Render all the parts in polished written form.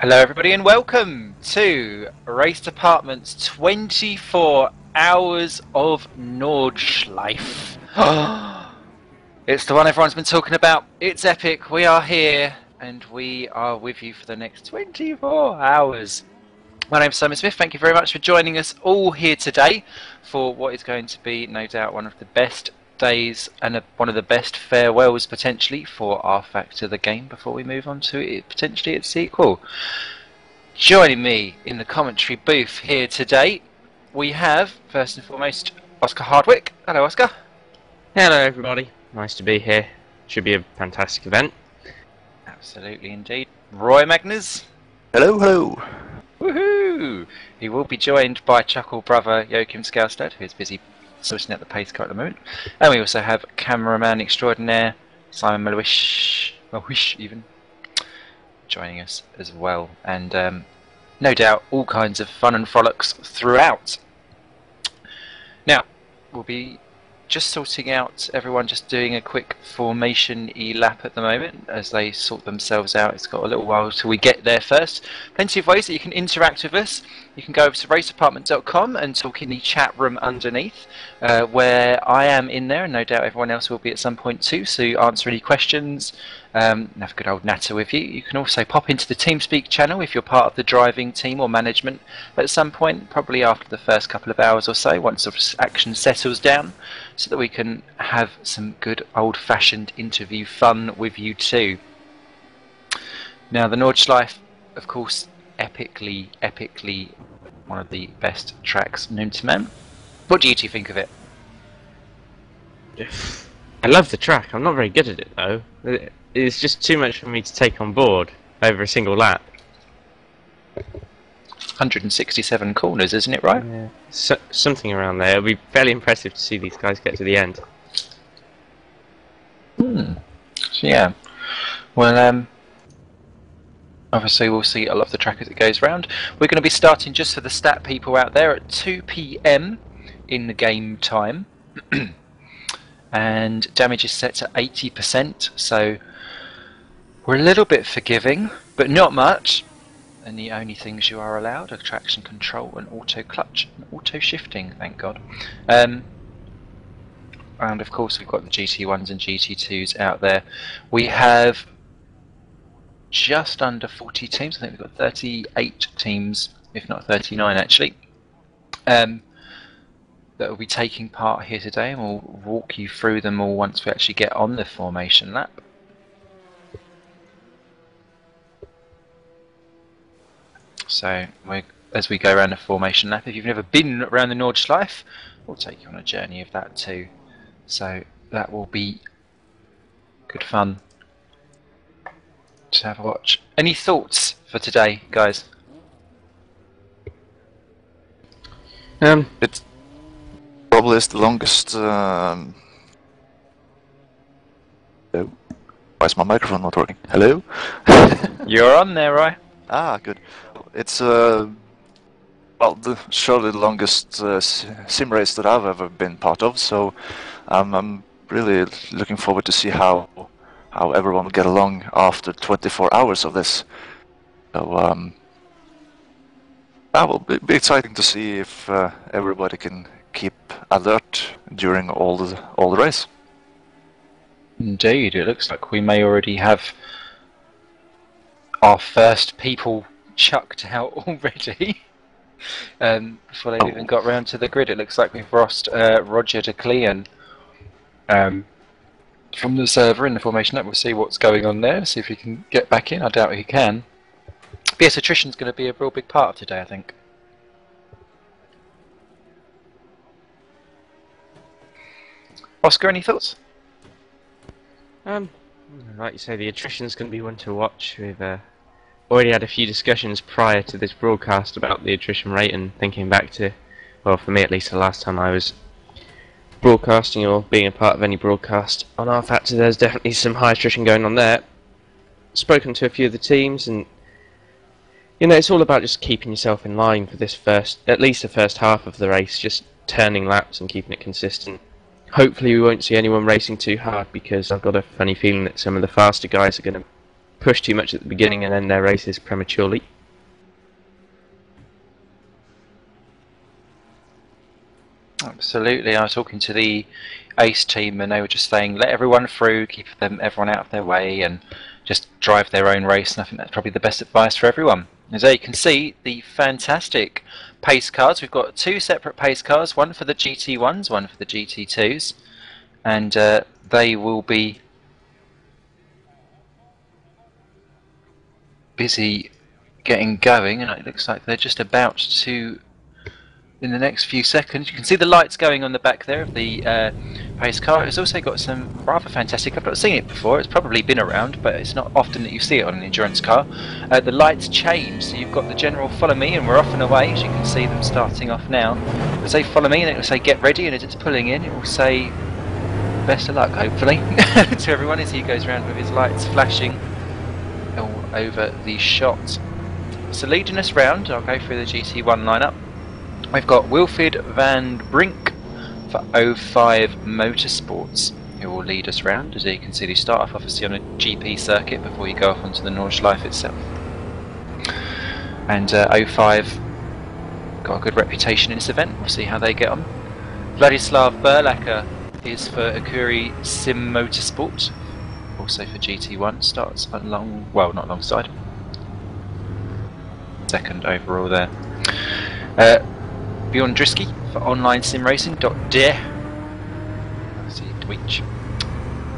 Hello everybody and welcome to Race Department's 24 Hours of Nordschleife. It's the one everyone's been talking about. It's epic. We are here and we are with you for the next 24 hours. My name's Simon Smith. Thank you very much for joining us all here today for what is going to be no doubt one of the best days and one of the best farewells potentially for our Factor the game before we move on to potentially its sequel. Joining me in the commentary booth here today we have first and foremost Oscar Hardwick. Hello Oscar. Hello everybody, nice to be here. Should be a fantastic event. Absolutely indeed. Roy Magnus. Hello, hello. Woohoo! He will be joined by Chuckle brother Joachim Skalstad, who is busy sorting out the pace car at the moment. And we also have cameraman extraordinaire Simon Malwish even joining us as well. And no doubt all kinds of fun and frolics throughout. Now, we'll be just sorting out everyone, just doing a quick formation lap at the moment as they sort themselves out. It's got a little while till we get there first. Plenty of ways that you can interact with us. You can go over to racedepartment.com and talk in the chat room underneath, where I am in there, and no doubt everyone else will be at some point too, so answer any questions, have a good old natter with you. You can also pop into the TeamSpeak channel if you're part of the driving team or management at some point, probably after the first couple of hours or so, once the action settles down, so that we can have some good old-fashioned interview fun with you too. Now the Nordschleife, of course, epically one of the best tracks known to man. What do you two think of it? I love the track, I'm not very good at it though. It's just too much for me to take on board over a single lap. 167 corners, isn't it, right? Yeah. Something around there. It'll be fairly impressive to see these guys get to the end. So yeah, well, obviously we'll see a lot of the track as it goes round. We're going to be starting, just for the stat people out there, at 2 PM in the game time. And damage is set to 80%, so we're a little bit forgiving, but not much. And the only things you are allowed are traction control and auto clutch and auto shifting, thank God. And of course we've got the GT1s and GT2s out there. We have just under 40 teams. I think we've got 38 teams, if not 39 actually, that will be taking part here today, and we'll walk you through them all once we actually get on the formation lap. So as we go around the formation lap, if you've never been around the Nordschleife, we'll take you on a journey of that too. So that will be good fun to have a watch. Any thoughts for today, guys? It probably is the longest. Oh, why is my microphone not working? Hello? You're on there, right? Ah, good. It's well, surely the longest sim race that I've ever been part of. So I'm really looking forward to see how everyone will get along after 24 hours of this. So that will be exciting to see if everybody can keep alert during all the race. Indeed, it looks like we may already have our first people chucked out already. Before they've even got round to the grid. It looks like we've lost Roger de Clean from the server in the formation lap. We'll see what's going on there, see if he can get back in. I doubt he can. But yes, attrition's going to be a real big part of today, I think. Oscar, any thoughts? Like you say, the attrition's going to be one to watch. We've already had a few discussions prior to this broadcast about the attrition rate, and thinking back to, well, for me at least, the last time I was broadcasting or being a part of any broadcast on our Factor, there's definitely some high attrition going on there. Spoken to a few of the teams, and you know, it's all about just keeping yourself in line for this at least the first half of the race, just turning laps and keeping it consistent. Hopefully we won't see anyone racing too hard, because I've got a funny feeling that some of the faster guys are going to push too much at the beginning and end their races prematurely. Absolutely. I was talking to the Ace team and they were just saying let everyone through, keep everyone out of their way and just drive their own race, and I think that's probably the best advice for everyone. As there you can see the fantastic pace cars. We've got two separate pace cars, one for the GT1s, one for the GT2s, and they will be busy getting going, and it looks like they're just about to, in the next few seconds. You can see the lights going on the back there of the pace car. It's also got some rather fantastic, I've not seen it before, it's probably been around, but it's not often that you see it on an endurance car. The lights change, so you've got the general follow me and we're off and away, as you can see them starting off now. It will say follow me and it will say get ready, and as it's pulling in it will say best of luck, hopefully, to everyone as he goes around with his lights flashing all over the shot. So leading us round, I'll go through the GT1 lineup. We've got Wilfried van Brink for 05 Motorsports, who will lead us round. As you can see, they start off obviously on a GP circuit before you go off onto the Nordschleife itself. And 05 got a good reputation in this event. We'll see how they get on. Vladislav Berlacher is for Akuri Sim Motorsport, also for GT1. Starts along, well, not alongside, second overall there. Bjorn Drisky for Online Sim Racing.de. See Twitch.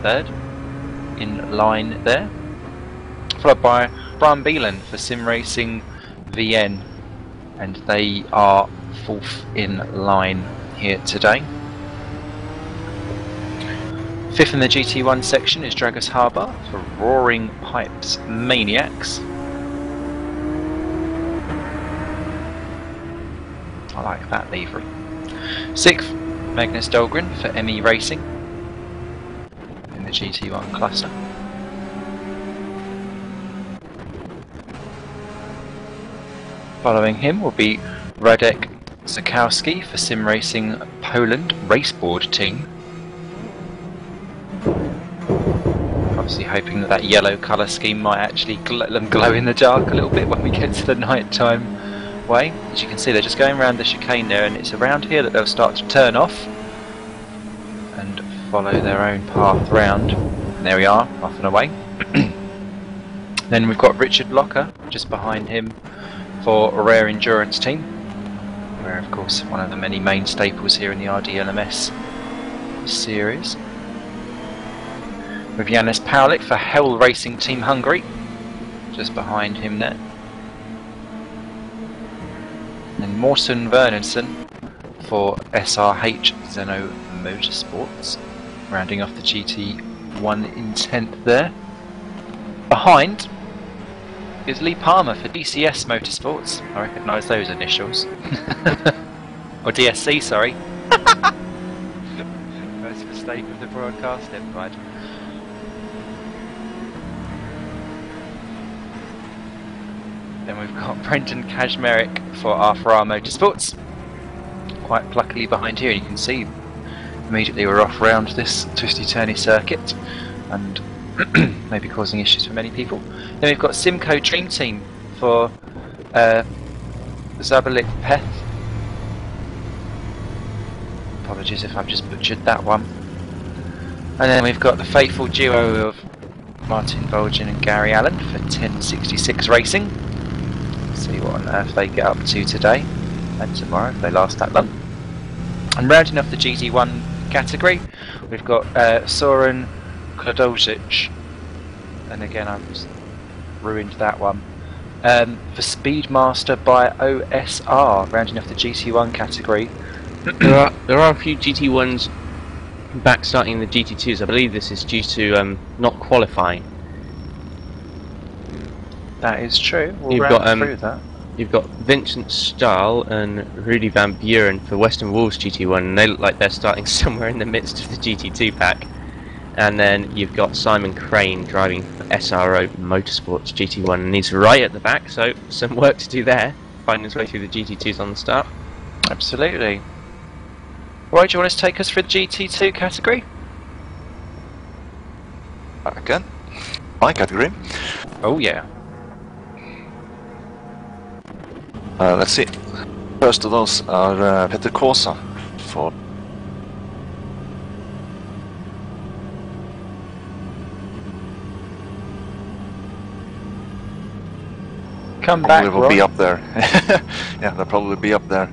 Third in line there. Followed by Brian Beelan for Sim Racing VN. And they are fourth in line here today. Fifth in the GT1 section is Dragus Harbour for Roaring Pipes Maniacs. I like that livery. Sixth, Magnus Dahlgren for ME Racing in the GT1 cluster. Following him will be Radek Zakowski for Sim Racing Poland Raceboard team. Obviously hoping that that yellow colour scheme might actually let them glow in the dark a little bit when we get to the night time way. As you can see, they're just going around the chicane there, and it's around here that they'll start to turn off and follow their own path round. And there we are, off and away. Then we've got Richard Locker just behind him for a Rare Endurance team, where of course one of the many main staples here in the RDLMS series. With Janis Paulik for Hell Racing Team Hungary, just behind him there. And Morten Vernonson for SRH Zeno Motorsports, rounding off the GT1 in 10th there. Behind is Lee Palmer for DCS Motorsports. I recognise those initials. Or DSC, sorry. That's a mistake of the broadcast, never mind. Then we've got Brendan Kazmarek for Arthur Motorsports, quite pluckily behind here. You can see immediately we're off round this twisty-turny circuit and maybe causing issues for many people. Then we've got Simco Dream Team for Zabalik Peth. Apologies if I've just butchered that one. And then we've got the faithful duo of Martin Volgin and Gary Allen for 1066 Racing. See what on earth they get up to today and tomorrow if they last that long. And rounding off the GT1 category, we've got Soren Kladosic, and again I've just ruined that one, for Speedmaster by OSR, rounding off the GT1 category. There are a few GT1s back starting in the GT2s. I believe this is due to not qualifying. That is true. We'll round through that. You've got Vincent Stahl and Rudy Van Buren for Western Wolves GT1, and they look like they're starting somewhere in the midst of the GT2 pack. And then you've got Simon Crane driving for SRO Motorsports GT1, and he's right at the back, so some work to do there, finding his way through the GT2s on the start. Absolutely. Why do you want us to take us through the GT2 category? Again, my category. Oh yeah. Let's see. First of those are Peter Kosa for. Come Probably back, will be Roy. up there. Yeah, they'll probably be up there.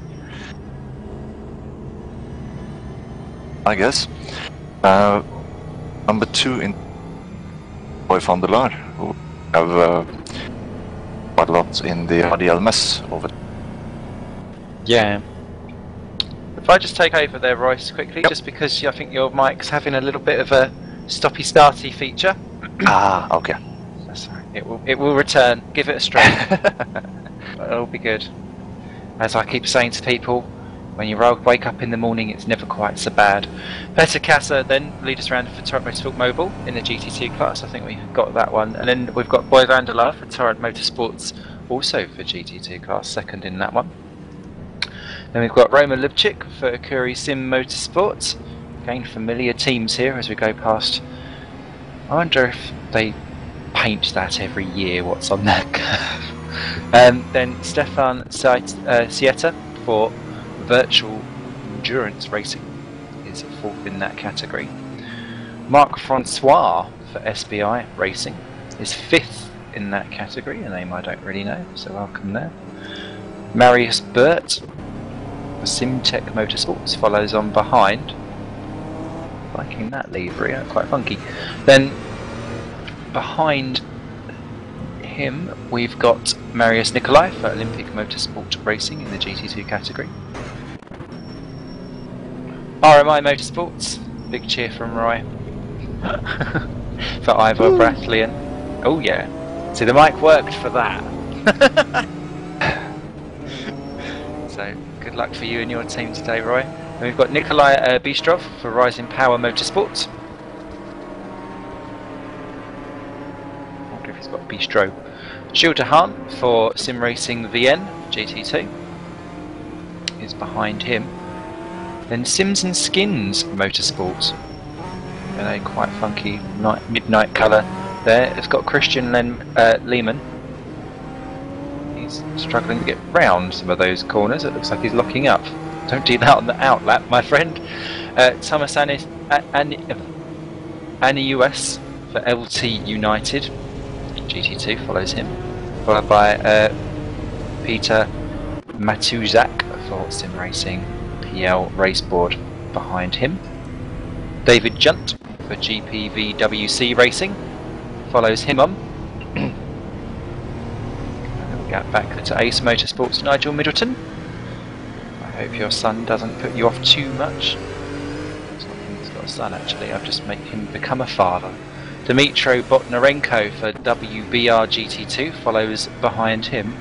I guess. Number 2 in Boy van der Laar, who have quite a lot in the RDLMS over. Yeah. If I just take over there, Royce, quickly, just because I think your mic's having a little bit of a stoppy-starty feature. Ah, okay. That's all right. It will return. Give it a stroke. It'll be good. As I keep saying to people, when you wake up in the morning, it's never quite so bad. Peter Casa then lead us around for Torrent Motorsport Mobile in the GT2 class. I think we've got that one. And then we've got Boy van der Laar for Torrent Motorsports, also for GT2 class, second in that one. Then we've got Roman Lubchik for Curie Sim Motorsports. Again, familiar teams here as we go past. I wonder if they paint that every year, what's on that curve. Then Stefan Sieta for Virtual Endurance Racing is fourth in that category. Marc Francois for SBI Racing is fifth in that category, a name I don't really know, so welcome there. Marius Burt for Simtech Motorsports follows on behind. Liking that livery, quite funky. Then behind him we've got Marius Nicolai for Olympic Motorsport Racing in the GT2 category. RMI Motorsports, big cheer from Roy for Ivor Brathlian. Oh yeah, see the mic worked for that. So good luck for you and your team today, Roy. And we've got Nikolai Bistrov for Rising Power Motorsports. I wonder if he's got Bistro. Gilles de Haan for Sim Racing VN GT2 is behind him. Then Sims and Skins Motorsports, a quite funky midnight colour there. It's got Christian Lehman. He's struggling to get round some of those corners. It looks like he's locking up. Don't do that on the outlap, my friend. Thomas Annie US for LT United GT2 follows him, followed by Peter Matuzak for Sim Racing PL Raceboard behind him. David Junt for GPVWC Racing follows him on. We'll get back to Ace Motorsports, Nigel Middleton. I hope your son doesn't put you off too much. It's not him that's got a son actually, I've just made him become a father. Dmitro Botnarenko for WBR GT2 follows behind him.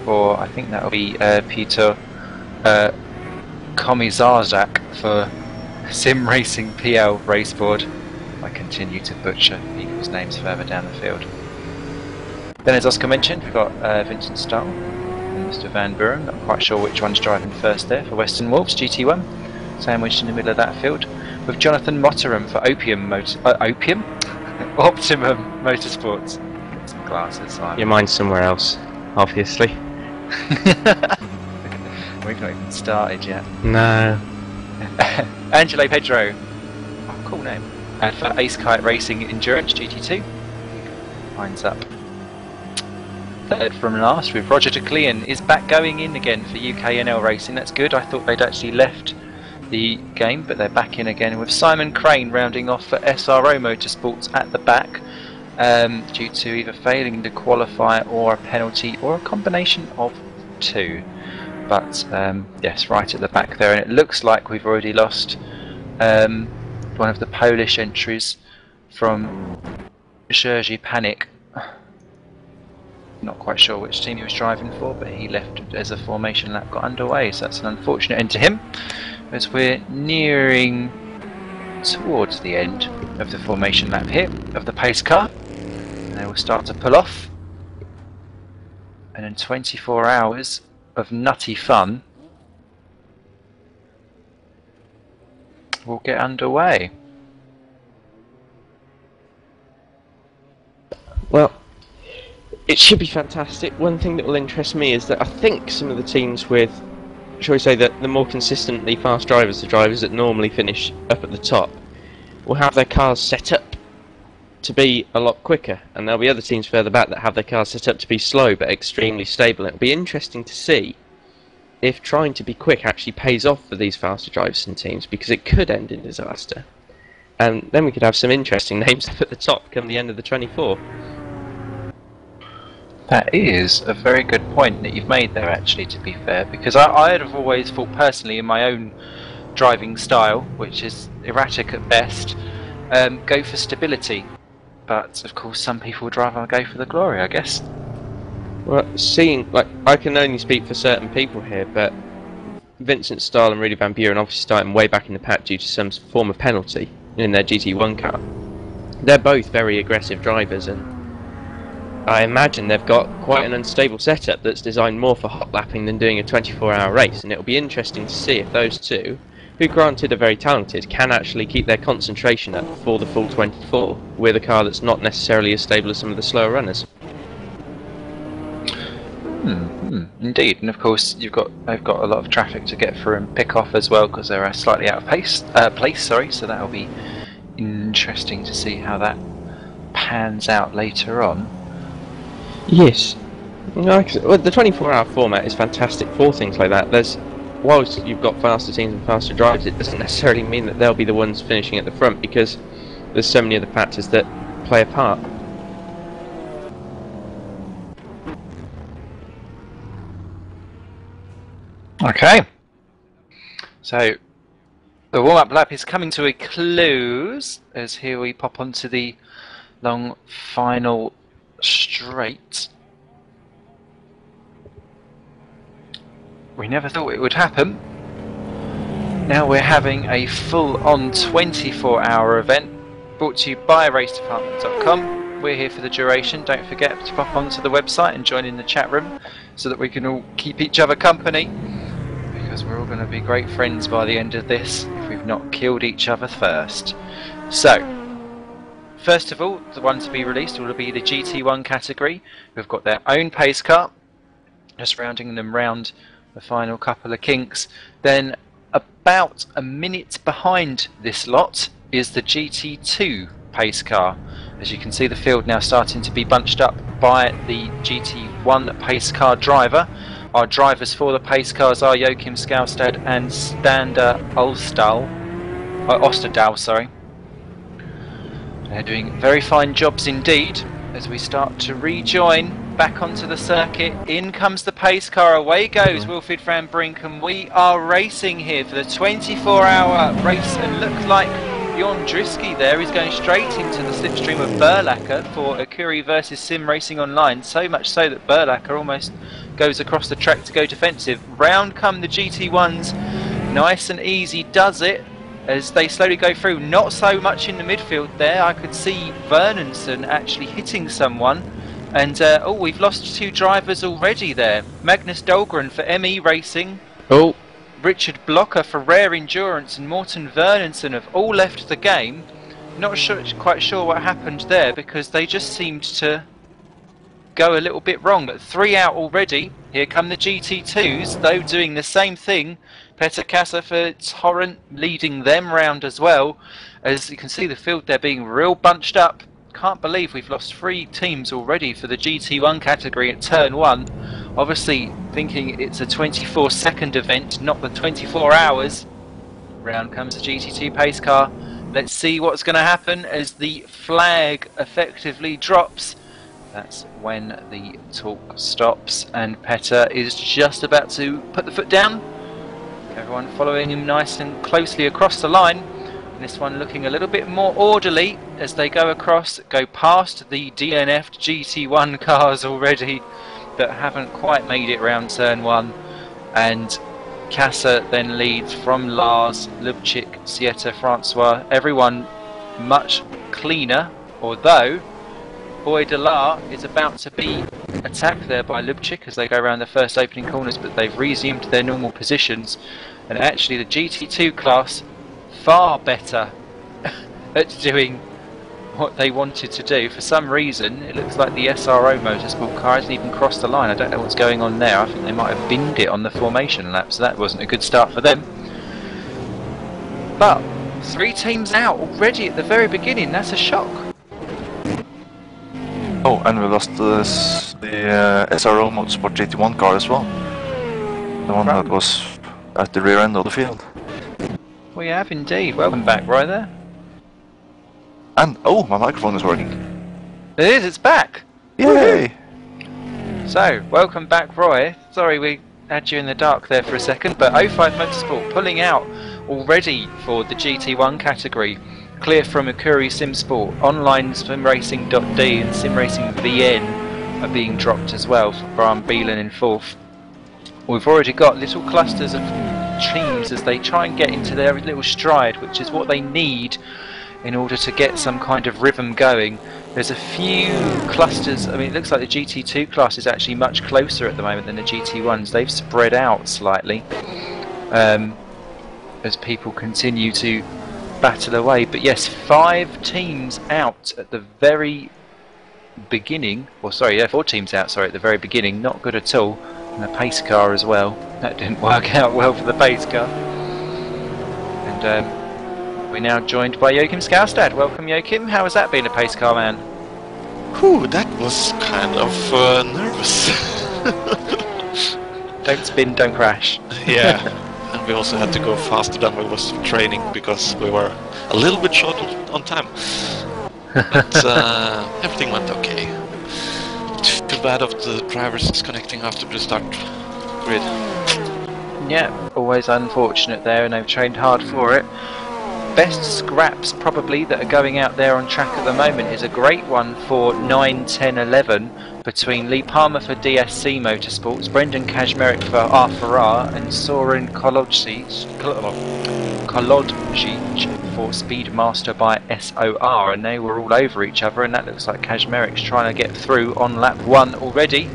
Or I think that'll be Peter Komisarzak for Sim Racing PL Raceboard. I continue to butcher people's names further down the field. Then, as Oscar mentioned, we've got Vincent Stahl and Mr. Van Buren. Not quite sure which one's driving first there for Western Wolves GT1. Sandwiched in the middle of that field with Jonathan Motteram for Optimum Motorsports. Get some glasses, Simon. Your mind's somewhere else, obviously. We've not even started yet. No. Angelo Pedro, oh, cool name. And for Ace Kite Racing Endurance GT2, lines up. Third from last with Roger de Clean is back going in again for UKNL Racing. That's good. I thought they'd actually left the game, but they're back in again with Simon Crane rounding off for SRO Motorsports at the back, due to either failing to qualify or a penalty or a combination of two. But yes, right at the back there, and it looks like we've already lost one of the Polish entries from Jerzy Panik. Not quite sure which team he was driving for, but he left as the formation lap got underway, so that's an unfortunate end to him, as we're nearing towards the end of the formation lap here of the pace car, and they will start to pull off, and in 24 hours of nutty fun we'll get underway. Well, it should be fantastic. One thing that will interest me is that I think some of the teams with shall we say that the more consistently fast drivers, the drivers that normally finish up at the top, will have their cars set up to be a lot quicker, and there'll be other teams further back that have their cars set up to be slow but extremely stable. It'll be interesting to see if trying to be quick actually pays off for these faster drivers and teams, because it could end in disaster. And then we could have some interesting names up at the top come the end of the 24. That is a very good point that you've made there, actually, to be fair, because I'd have always thought personally in my own driving style, which is erratic at best, go for stability. But of course some people would rather go for the glory, I guess. Well, seeing, like, I can only speak for certain people here, but Vincent Stahl and Rudy Van Buren obviously starting way back in the pack due to some form of penalty in their GT1 car. They're both very aggressive drivers, and I imagine they've got quite an unstable setup that's designed more for hot lapping than doing a 24-hour race, and it'll be interesting to see if those two, who granted are very talented, can actually keep their concentration up for the full 24 with a car that's not necessarily as stable as some of the slower runners. Indeed, and of course they've got a lot of traffic to get through and pick off as well, because they're slightly out of place. So that'll be interesting to see how that pans out later on. Yes, well, the 24-hour format is fantastic for things like that. Whilst you've got faster teams and faster drivers, it doesn't necessarily mean that they'll be the ones finishing at the front, because there's so many other factors that play a part. Okay, so the warm-up lap is coming to a close, as here we pop onto the long final straight. We never thought it would happen. Now we're having a full-on 24-hour event brought to you by racedepartment.com. We're here for the duration. Don't forget to pop onto the website and join in the chat room so that we can all keep each other company, because we're all going to be great friends by the end of this if we've not killed each other first. So, first of all, the one to be released will be the GT1 category. We've got their own pace car, just rounding them round the final couple of kinks. Then about a minute behind this lot is the GT2 pace car. As you can see, the field now starting to be bunched up by the GT1 pace car driver. Our drivers for the pace cars are Joachim Skaustad and Stander Osterdal, sorry. They're doing very fine jobs indeed as we start to rejoin back onto the circuit. In comes the pace car, away goes Wilfried van Brink, and we are racing here for the 24-hour race, and looks like Bjorn Drisky there is going straight into the slipstream of Berlacher for Akuri versus Sim Racing Online, so much so that Berlacher almost goes across the track to go defensive. Round come the GT1s, nice and easy does it as they slowly go through. Not so much in the midfield there. I could see Vernonson actually hitting someone, and oh, we've lost two drivers already there. Magnus Dahlgren for ME Racing, Richard Blocker for Rare Endurance, and Morten Vernonson have all left the game. Not quite sure what happened there, because they just seemed to go a little bit wrong. But 3 out already. Here come the GT2s, though, doing the same thing. Petter Kasser for Torrent leading them round as well. As you can see, the field there being real bunched up. Can't believe we've lost 3 teams already for the GT1 category at turn 1. Obviously thinking it's a 24-second event, not the 24 hours. Round comes the GT2 pace car. Let's see what's going to happen as the flag effectively drops. That's when the talk stops, and Petter is just about to put the foot down. Everyone following him nice and closely across the line. And this one looking a little bit more orderly as they go across, go past the DNF'd GT1 cars already that haven't quite made it round turn 1. And Kasser then leads from Lars, Lubchik, Sieta, Francois. Everyone much cleaner, although Boy Delar is about to be attacked there by Lubchik as they go around the first opening corners, but they've resumed their normal positions. And actually the GT2 class far better at doing what they wanted to do. For some reason, it looks like the SRO Motorsport car hasn't even crossed the line. I don't know what's going on there. I think they might have binned it on the formation lap, so that wasn't a good start for them. But 3 teams out already at the very beginning. That's a shock. Oh, and we lost the SRO Motorsport GT1 car as well. The one that was at the rear end of the field. We have indeed. Welcome back, Roy, there. And, oh, my microphone is working. It is, it's back! Yay! So, welcome back, Roy. Sorry we had you in the dark there for a second, but 05 Motorsport pulling out already for the GT1 category. Clear from Akuri SimSport, Online SimRacing.d and SimRacing VN are being dropped as well for Brian Beelan in 4th. We've already got little clusters of teams as they try and get into their little stride, which is what they need in order to get some kind of rhythm going. There's a few clusters. I mean, it looks like the GT2 class is actually much closer at the moment than the GT1s. They've spread out slightly as people continue to battle away. But yes, 5 teams out at the very beginning. Well, sorry, yeah, 4 teams out, sorry, at the very beginning. Not good at all. And the pace car as well. That didn't work out well for the pace car. And we're now joined by Joachim Skaustad. Welcome, Joachim. How has that been, a pace car man? Whew, that was kind of nervous. Don't spin, don't crash. Yeah, and we also had to go faster than we was training because we were a little bit short on time. But everything went okay. Too bad of the drivers disconnecting after the start grid. Yeah, always unfortunate there, and they've trained hard for it. Best scraps probably that are going out there on track at the moment is a great one for 9, 10, 11 between Lee Palmer for DSC Motorsports, Brendan Kazmarek for R4R and Soren Kolodjic for Speedmaster by SOR, and they were all over each other, and that looks like Kazmarek's trying to get through on lap 1 already.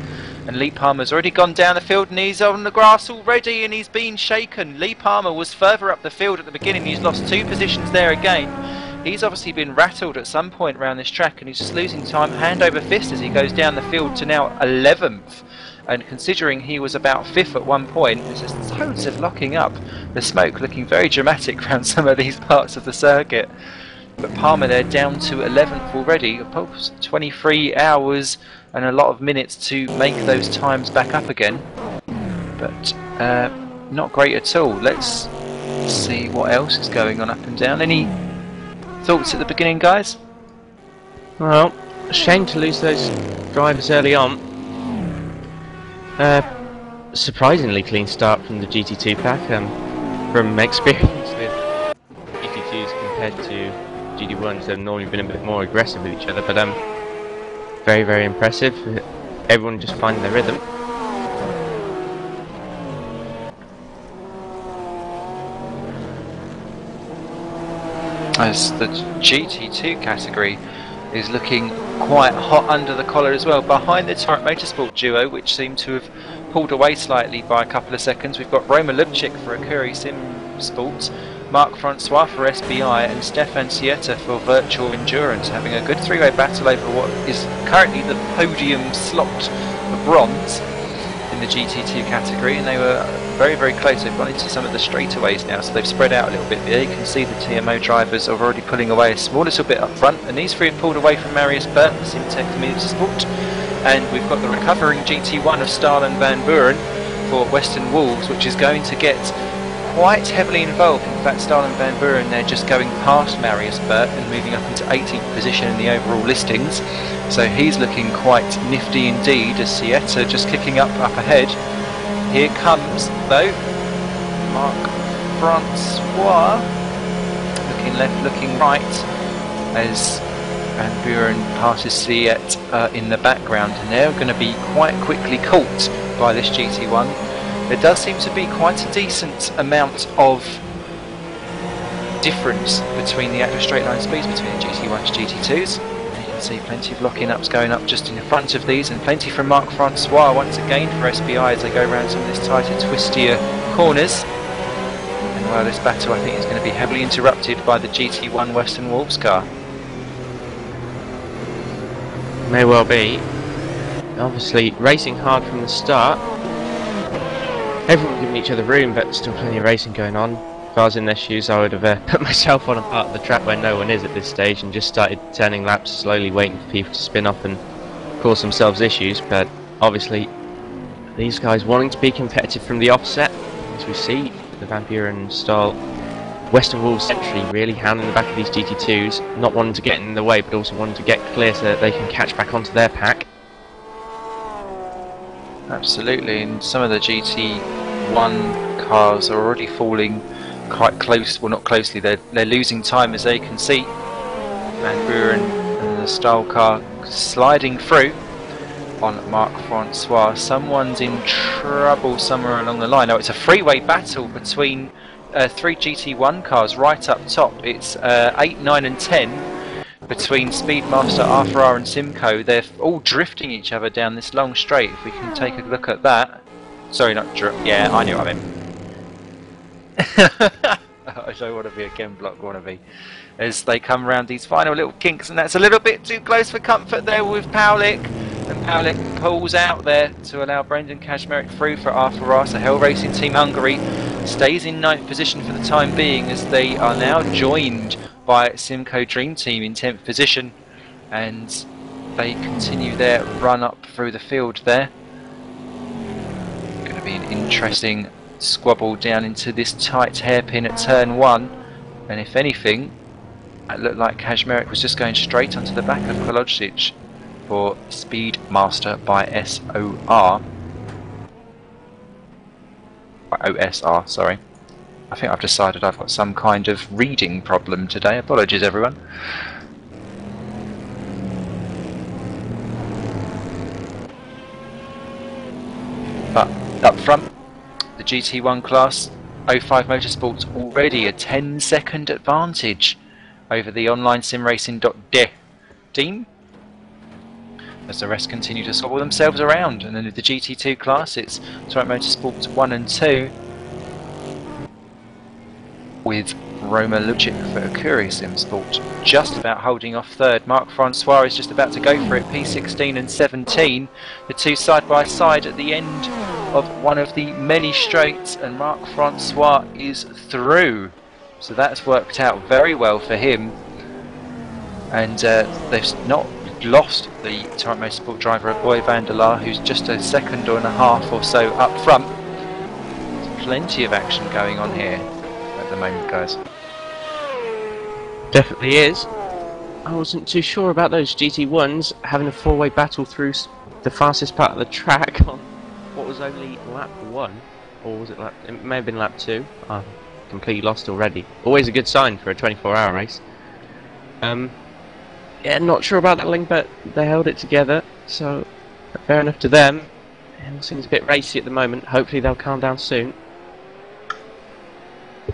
And Lee Palmer's already gone down the field and he's on the grass already and he's been shaken. Lee Palmer was further up the field at the beginning. He's lost 2 positions there again. He's obviously been rattled at some point around this track and he's just losing time hand over fist as he goes down the field to now 11th. And considering he was about 5th at one point, there's just loads of locking up. The smoke looking very dramatic around some of these parts of the circuit. But Palmer there down to 11th already. 23 hours and a lot of minutes to make those times back up again. But not great at all. Let's see what else is going on up and down. Any thoughts at the beginning, guys? Well, a shame to lose those drivers early on. Surprisingly clean start from the GT2 pack. From experience with GT2s compared to GT1s, they've normally been a bit more aggressive with each other, but very, very impressive. Everyone just finding their rhythm. As the GT2 category is looking quite hot under the collar as well. Behind the Torrent Motorsport duo, which seem to have pulled away slightly by a couple of seconds, we've got Roma Lubchik for Akuri SimSport, Marc Francois for SBI and Stefan Sieta for Virtual Endurance, having a good 3-way battle over what is currently the podium slot for bronze in the GT2 category, and they were very, very close. They've gone into some of the straightaways now, so they've spread out a little bit there. You can see the TMO drivers are already pulling away a small little bit up front, and these 3 have pulled away from Marius Burt for Simtech Motorsport, and we've got the recovering GT1 of Starlin Van Buren for Western Wolves, which is going to get quite heavily involved. In fact, Starlin Van Buren, they're just going past Marius Burt and moving up into 18th position in the overall listings. So he's looking quite nifty indeed, as Sieta just kicking up ahead. Here comes, though, Marc Francois, looking left, looking right, as Van Buren passes Sieta in the background, and they're going to be quite quickly caught by this GT1. There does seem to be quite a decent amount of difference between the actual straight line speeds between the GT1s and GT2s. And you can see plenty of locking ups going up just in the front of these, and plenty from Marc Francois once again for SBI as they go around some of this tighter, twistier corners. And while this battle, I think, is going to be heavily interrupted by the GT1 Western Wolves car. May well be. Obviously, racing hard from the start. Everyone giving each other room, but still plenty of racing going on. If I was in their shoes, I would have put myself on a part of the track where no one is at this stage and just started turning laps, slowly waiting for people to spin off and cause themselves issues. But obviously, these guys wanting to be competitive from the offset, as we see the Van Buren style Western Wall Century really hounding the back of these GT2s, not wanting to get in the way, but also wanting to get clear so that they can catch back onto their pack. Absolutely, and some of the GT1 cars are already falling quite close, well not closely, they're losing time as they can see. Van Buren and the style car sliding through on Marc Francois. Someone's in trouble somewhere along the line. Now it's a freeway battle between three GT1 cars right up top. It's 8, 9 and 10 between Speedmaster, R4R and Simcoe. They're all drifting each other down this long straight. If we can take a look at that. Sorry, not drift. Yeah, I knew what I meant. I don't want to be a Ken Block wannabe. As they come around these final little kinks, and that's a little bit too close for comfort there with Paulik. And Paulik pulls out there to allow Brendan Kaczmarek through for R4R. So Hell Racing Team Hungary stays in 9th position for the time being, as they are now joined by Simcoe Dream Team in 10th position, and they continue their run up through the field there. Going to be an interesting squabble down into this tight hairpin at turn 1, and if anything, it looked like Kaczmarek was just going straight onto the back of Kolodžić for Speedmaster by SOR. By OSR, sorry. I think I've decided I've got some kind of reading problem today. Apologies, everyone. But up front, the GT1 class, 05 Motorsports already a 10-second advantage over the online simracing.de team, as the rest continue to squabble themselves around. And then with the GT2 class, it's Toronto Motorsports 1 and 2, with Roma Lucic for Akuri Sim Sport just about holding off third. Marc Francois is just about to go for it, P16 and 17, the two side by side at the end of one of the many straights, and Marc Francois is through. So that's worked out very well for him, and they've not lost the Toronto Motorsport driver Boy van der Laar, who's just a second and a half or so up front. There's plenty of action going on here at the moment, guys. Definitely is. I wasn't too sure about those GT1s having a four-way battle through the fastest part of the track on what was only lap 1, or was it lap? It may have been lap 2. I'm completely lost already. Always a good sign for a 24-hour race. Yeah, not sure about that link, but they held it together, so fair enough to them. And it seems a bit racy at the moment. Hopefully they'll calm down soon.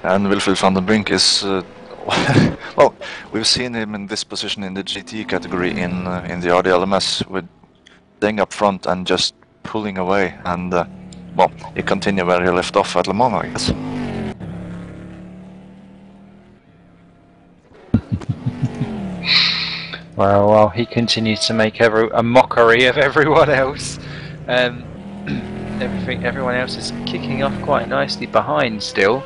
And Wilfried van den Brink is, well, we've seen him in this position in the GT category in the RDLMS, with staying up front and just pulling away, and well, he continued where he left off at Le Mans, I guess. Well, he continues to make a mockery of everyone else. Everyone else is kicking off quite nicely behind still.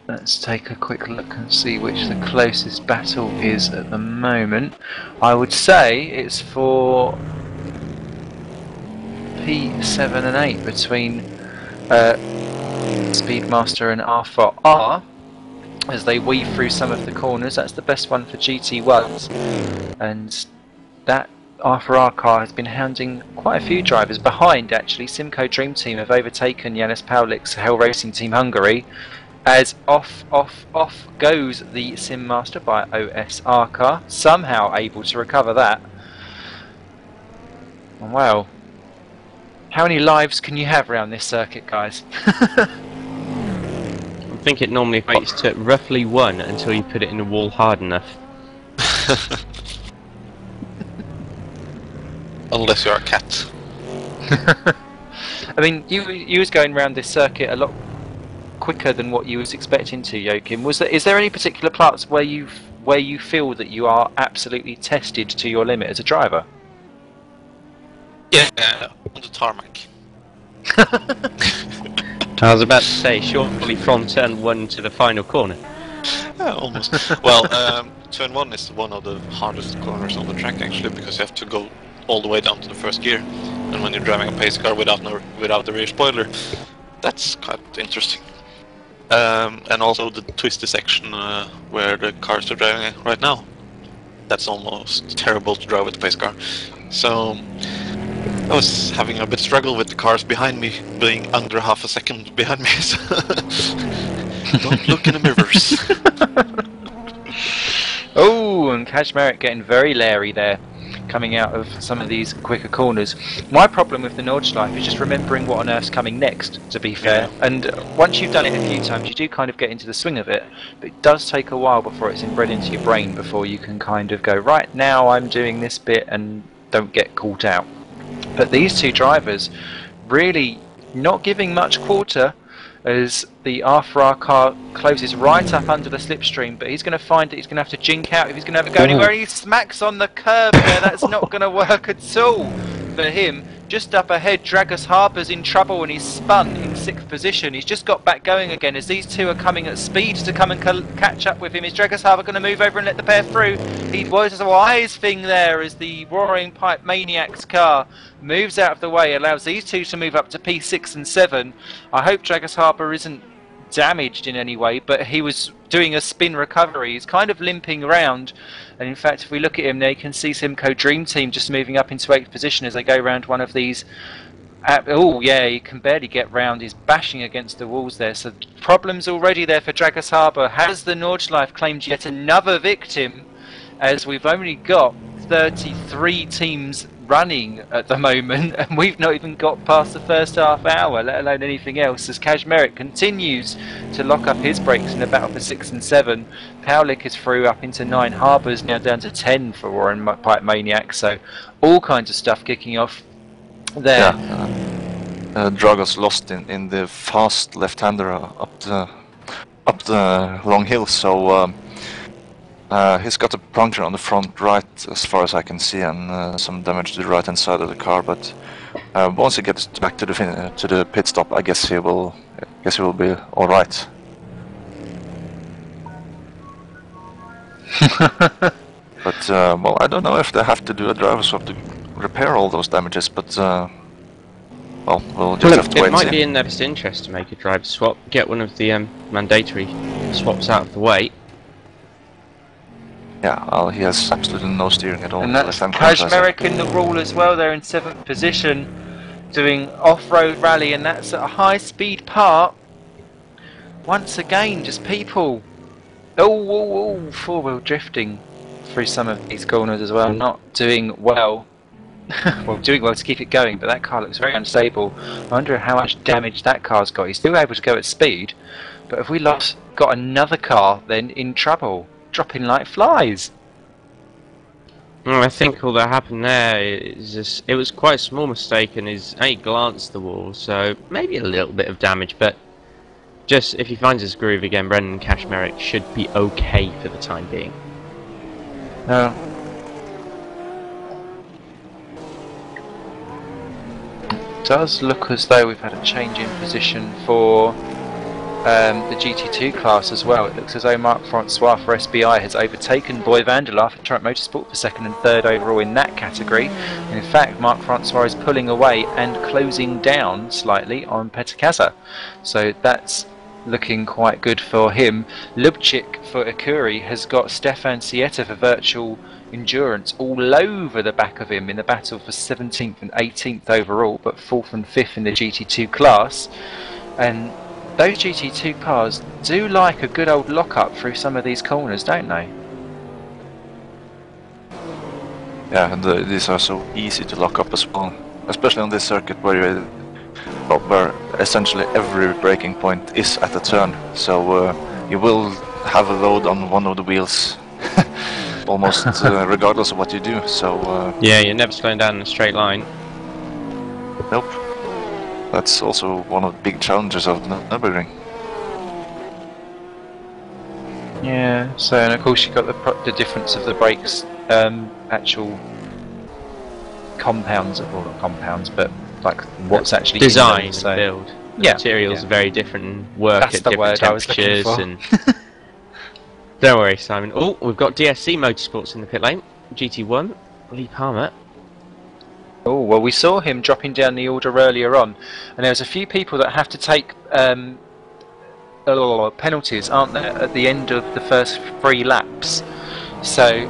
Let's take a quick look and see which the closest battle is at the moment. I would say it's for P7 and 8 between Speedmaster and R4R. As they weave through some of the corners. That's the best one for GT1s, and that R4R car has been hounding quite a few drivers behind. Actually, Simcoe Dream Team have overtaken Janis Paulik's Hell Racing Team Hungary, as off goes the Sim Master by OSR car, somehow able to recover that. Wow, how many lives can you have around this circuit, guys? I think it normally equates to roughly 1 until you put it in the wall hard enough. Unless you're a cat. I mean, you was going around this circuit a lot quicker than what you was expecting to, Joachim. Is there any particular parts where you've where you feel that you are absolutely tested to your limit as a driver? Yeah, on the tarmac. I was about to say, shortly from turn 1 to the final corner. Yeah, almost. Well, turn 1 is one of the hardest corners on the track actually, because you have to go all the way down to the first gear, and when you're driving a pace car without the rear spoiler, that's quite interesting. And also the twisty section where the cars are driving right now. That's almost terrible to drive with a pace car. So I was having a bit struggle with the cars behind me being under half a second behind me. So don't look in the mirrors. Oh, and Kaczmarek getting very leery there, coming out of some of these quicker corners. My problem with the Nordschleife is just remembering what on earth's coming next, to be fair. Yeah. And once you've done it a few times, you do kind of get into the swing of it, but it does take a while before it's inbred into your brain, before you can kind of go, right, now I'm doing this bit and don't get caught out. But these two drivers really not giving much quarter as the R4R car closes right up under the slipstream, but he's going to find that he's going to have to jink out if he's going to have it go anywhere. He smacks on the curb there. That's not going to work at all for him. Just up ahead, Dragus Harper's in trouble and he's spun in 6th position. He's just got back going again as these two are coming at speed to come and catch up with him. Is Dragus Harper going to move over and let the pair through? He was a wise thing there as the Roaring Pipe Maniac's car moves out of the way, allows these two to move up to P6 and 7. I hope Dragus Harper isn't damaged in any way, but he was doing a spin recovery. He's kind of limping around, and in fact if we look at him there, you can see Simcoe Dream Team just moving up into 8th position as they go around one of these. Oh yeah, he can barely get round. He's bashing against the walls there, so problems already there for Dragus Harper. Has the Nordschleife claimed yet another victim, as we've only got 33 teams running at the moment, and we've not even got past the first half hour, let alone anything else, as Kaczmarek continues to lock up his brakes in the battle for 6 and 7. Paulik is through up into 9. Harbour's now down to 10 for Roaring Pipe Maniac, so all kinds of stuff kicking off there. Yeah, Dragos lost in the fast left-hander up the long hill, so he's got a puncture on the front right, as far as I can see, and some damage to the right-hand side of the car. But once he gets back to the pit stop, I guess he will be all right. But well, I don't know if they have to do a driver swap to repair all those damages. But well, we'll just have to wait it might and see. be in their best interest to make a driver swap, get one of the mandatory swaps out of the way. Yeah, well, he has absolutely no steering at all. And that's Kaczmarek in the rule as well. They're in 7th position, doing off-road rally, and that's at a high-speed part. Once again, just people. Oh, four-wheel drifting through some of these corners as well. Not doing well. Well, doing well to keep it going, but that car looks very unstable. I wonder how much damage that car's got. He's still able to go at speed, but if we got another car, then in trouble. Dropping like flies. Well, I think all that happened there is just, it was quite a small mistake, and he glanced the wall, so maybe a little bit of damage, but just if he finds his groove again, Brendan Kaczmarek should be okay for the time being. It does look as though we've had a change in position for the GT2 class as well. It looks as though Marc Francois for SBI has overtaken Boy Vanderlaar for Trump Motorsport for 2nd and 3rd overall in that category. And in fact, Marc Francois is pulling away and closing down slightly on Petr. So that's looking quite good for him. Lubchik for Akuri has got Stefan Sieta for Virtual Endurance all over the back of him in the battle for 17th and 18th overall, but 4th and 5th in the GT2 class. And those GT2 cars do like a good old lock-up through some of these corners, don't they? Yeah, and these are so easy to lock up as well, especially on this circuit where where essentially every braking point is at a turn. So you will have a load on one of the wheels, almost regardless of what you do. So yeah, you're never slowing down in a straight line. Nope. That's also one of the big challenges of Nürburgring. Yeah. So and of course you've got the difference of the brakes, actual compounds, well not compounds, but like what's actually design in them, so. and build. The Yeah, materials yeah. are very different and work That's at the different word I was looking temperatures. for. And don't worry, Simon. Oh, we've got DSC Motorsports in the pit lane. GT1, Lee Palmer. Oh well, we saw him dropping down the order earlier on, and there's a few people that have to take penalties, aren't there, at the end of the first 3 laps. So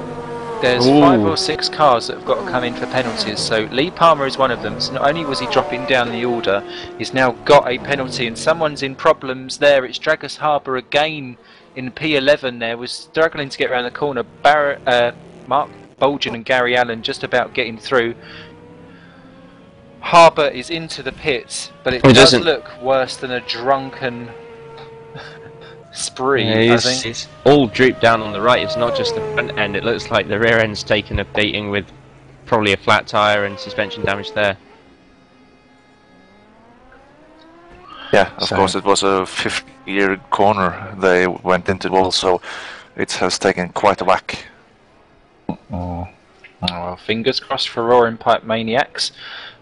there's 5 or 6 cars that have got to come in for penalties. So Lee Palmer is one of them. So not only was he dropping down the order, he's now got a penalty, and someone's in problems there. It's Dragus Harbour again in P11 there, was struggling to get around the corner. Mark Bolgen and Gary Allen just about getting through. Harbour is into the pits, but it does look worse than a drunken spree. Yeah, I think it's all drooped down on the right. It's not just the front end. It looks like the rear end's taken a beating with probably a flat tyre and suspension damage there. Yeah, of course, it was a 50-year corner they went into wall, so it has taken quite a whack. Oh, well, fingers crossed for Roaring Pipe Maniacs.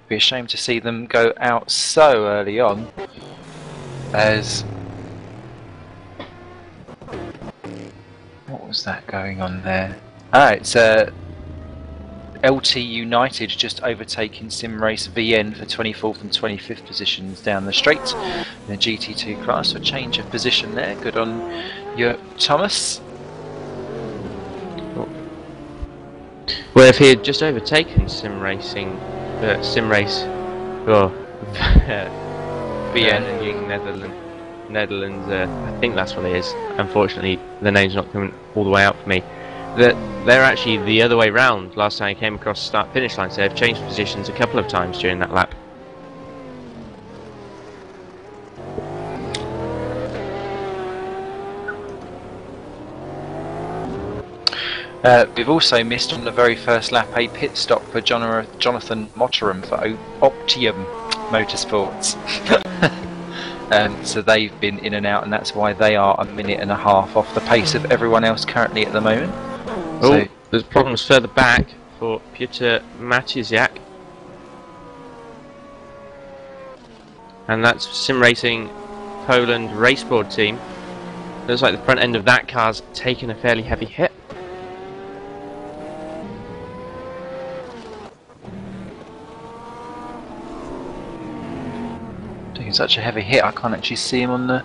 Be a shame to see them go out so early on. As what was that going on there? Ah, it's LT United just overtaking Simrace VN for 24th and 25th positions down the straight in the GT2 class. So a change of position there. Good on you, Thomas. Well, if he had just overtaken Simrace, well, VN Netherlands, I think that's what it is. Unfortunately, the name's not coming all the way out for me. They're actually the other way round. Last time I came across the start-finish line, so they've changed positions a couple of times during that lap. We've also missed on the very first lap a pit stop for Jonathan Motteram for Optium Motorsports. So they've been in and out, and that's why they are a minute and a half off the pace of everyone else currently at the moment. Oh, So, there's problems further back for Piotr Matysiak. And that's Sim Racing Poland Raceboard team. Looks like the front end of that car's taken a fairly heavy hit. taking such a heavy hit I can't actually see him on the...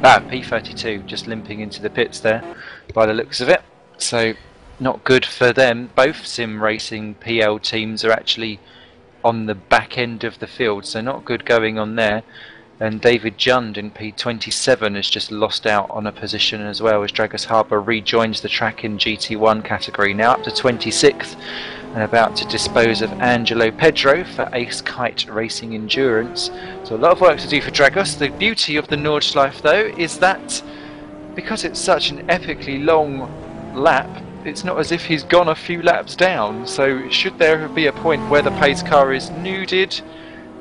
Ah, P32 just limping into the pits there by the looks of it. So not good for them. Both Sim Racing PL teams are actually on the back end of the field, so not good going on there. And David Jund in P27 has just lost out on a position as well as Dragus Harbour rejoins the track in GT1 category, now up to 26th and about to dispose of Angelo Pedro for Ace Kite Racing Endurance. So a lot of work to do for Dragus. The beauty of the Nordschleife though is that because it's such an epically long lap, it's not as if he's gone a few laps down, so should there be a point where the pace car is nuded,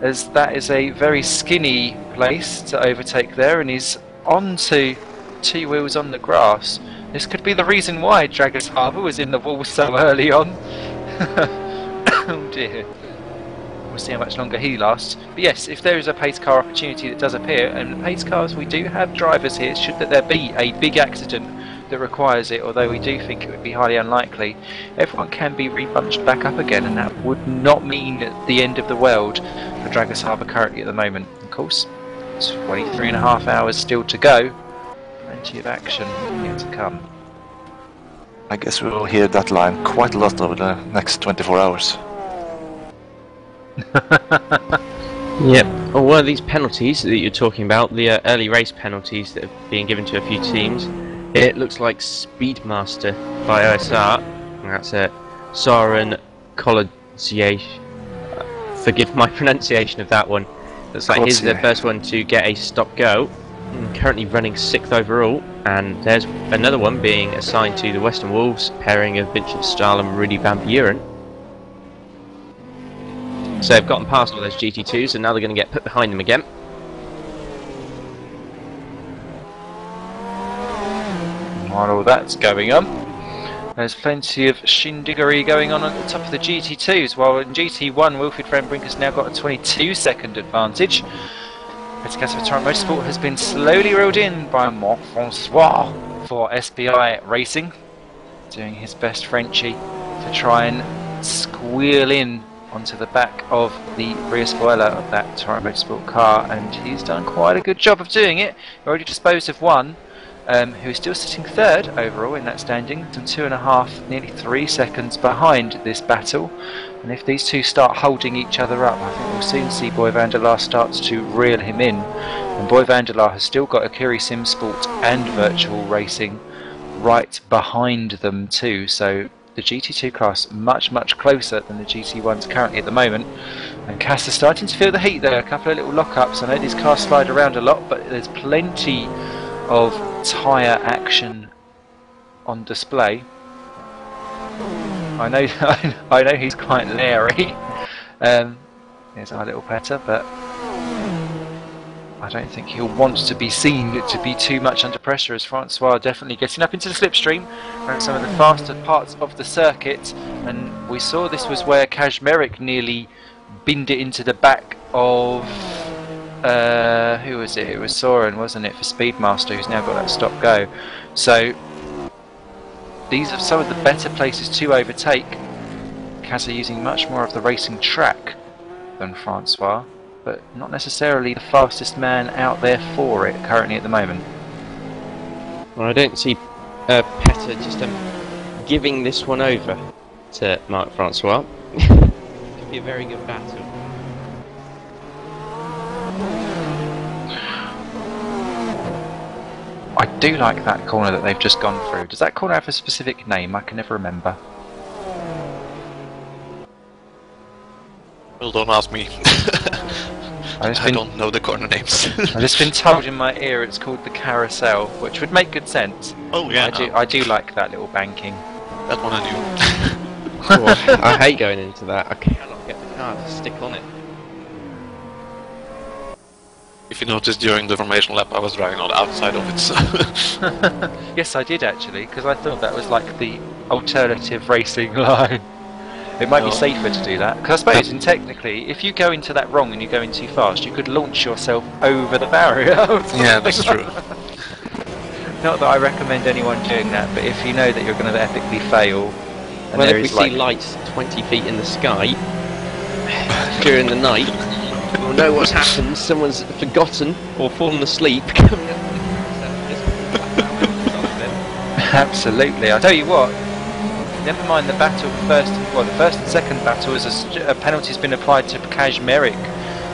as that is a very skinny place to overtake there, and he's on to 2 wheels on the grass. This could be the reason why Dragus Harbour was in the wall so early on. Oh dear. We'll see how much longer he lasts. But yes, if there is a pace car opportunity that does appear, and the pace cars, we do have drivers here, should that there be a big accident that requires it, although we do think it would be highly unlikely, everyone can be rebunched back up again, and that would not mean the end of the world for Dragus Harbour currently at the moment. Of course, 23.5 hours still to go, plenty of action yet to come. I guess we will hear that line quite a lot over the next 24 hours. Yep. Well, one of these penalties that you're talking about, the early race penalties that have been given to a few teams, it looks like Speedmaster by OSR, and that's Soren Kolodzier. Forgive my pronunciation of that one. Looks like he's the first one to get a stop-go. Currently running 6th overall, and there's another one being assigned to the Western Wolves, pairing of Vincent Stahl and Rudy Van Buren. So they've gotten past all those GT2s, and now they're going to get put behind them again. while all that's going on, there's plenty of shindiggery going on at the top of the GT2s, while in GT1 Wilfried Van Brink has now got a 22-second advantage. Petty Casa for Torrent Motorsport has been slowly reeled in by Marc Francois for SBI Racing, doing his best Frenchie to try and squeal in onto the back of the rear spoiler of that Torrent Motorsport car, and he's done quite a good job of doing it. He already disposed of one, who is still sitting third overall in that standing, and 2.5, nearly 3 seconds behind this battle. And if these two start holding each other up, I think we'll soon see Boy van der Laar starts to reel him in. And Boy van der Laar has still got Akiri Sim Sport and Virtual Racing right behind them too, so the GT2 class much closer than the GT1s currently at the moment. And Cass is starting to feel the heat there, a couple of little lockups. I know these cars slide around a lot, but there's plenty of tyre action on display. I know I know he's quite leery. There's our little petter, but I don't think he'll want to be seen to be too much under pressure, as Francois definitely getting up into the slipstream around some of the faster parts of the circuit. And we saw this was where Kaczmarek nearly binned it into the back of who was it? It was Soren, wasn't it, for Speedmaster, who's now got that stop go. So these are some of the better places to overtake. Kaz are using much more of the racing track than Francois, but not necessarily the fastest man out there for it currently at the moment. Well, I don't see Petter just giving this one over to Marc Francois. Could be a very good battle. I do like that corner that they've just gone through. Does that corner have a specific name? I can never remember. Well, don't ask me. I don't know the corner names. I've just been told in my ear it's called the Carousel, which would make good sense. Oh yeah, I do like that little banking. That one I knew. Oh, I hate going into that. I cannot get the car to stick on it. If you noticed during the formation lap, I was driving on the outside of it. So. Yes, I did actually, because I thought that was like the alternative racing line. It might be safer to do that, because I suppose, and technically, if you go into that wrong and you go in too fast, you could launch yourself over the barrier. Yeah, that's true. Not that I recommend anyone doing that, but if you know that you're going to epically fail, and well, there if we is like see lights 20 feet in the sky during the night, we'll know what's happened. Someone's forgotten or fallen asleep. Absolutely. I'll tell you what, never mind the battle, the first and second battle is a penalty's been applied to Kaczmarek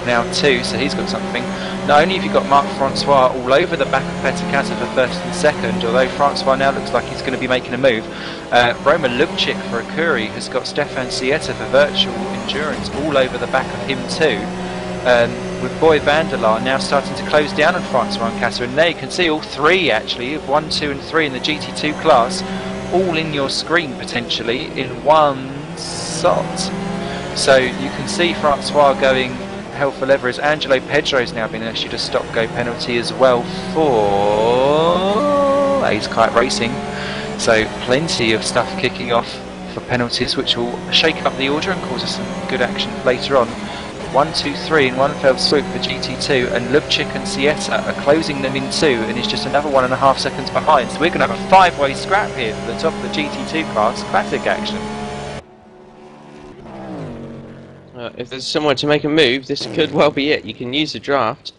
now too, so he's got something. Not only have you got Marc Francois all over the back of Petr Kata for first and second, although Francois now looks like he's going to be making a move. Roman Lubchik for Akuri has got Stefan Sieta for Virtual Endurance all over the back of him too. With Boy van der Laar now starting to close down on Francois and Kata, and there you can see all three actually, 1, 2 and 3 in the GT2 class, all in your screen potentially in one shot. So you can see Francois going hell for leather, as Angelo Pedro's now been issued a stop-go penalty as well for Ace Kite Racing. So plenty of stuff kicking off for penalties, which will shake up the order and cause us some good action later on. 1, 2, 3 in one fell swoop for GT2, and Lubchik and Sieta are closing them in 2, and is just another 1.5 seconds behind. So we're going to have a 5-way scrap here for the top of the GT2 class. Classic action. If there's someone to make a move, this could well be it. You can use the draft.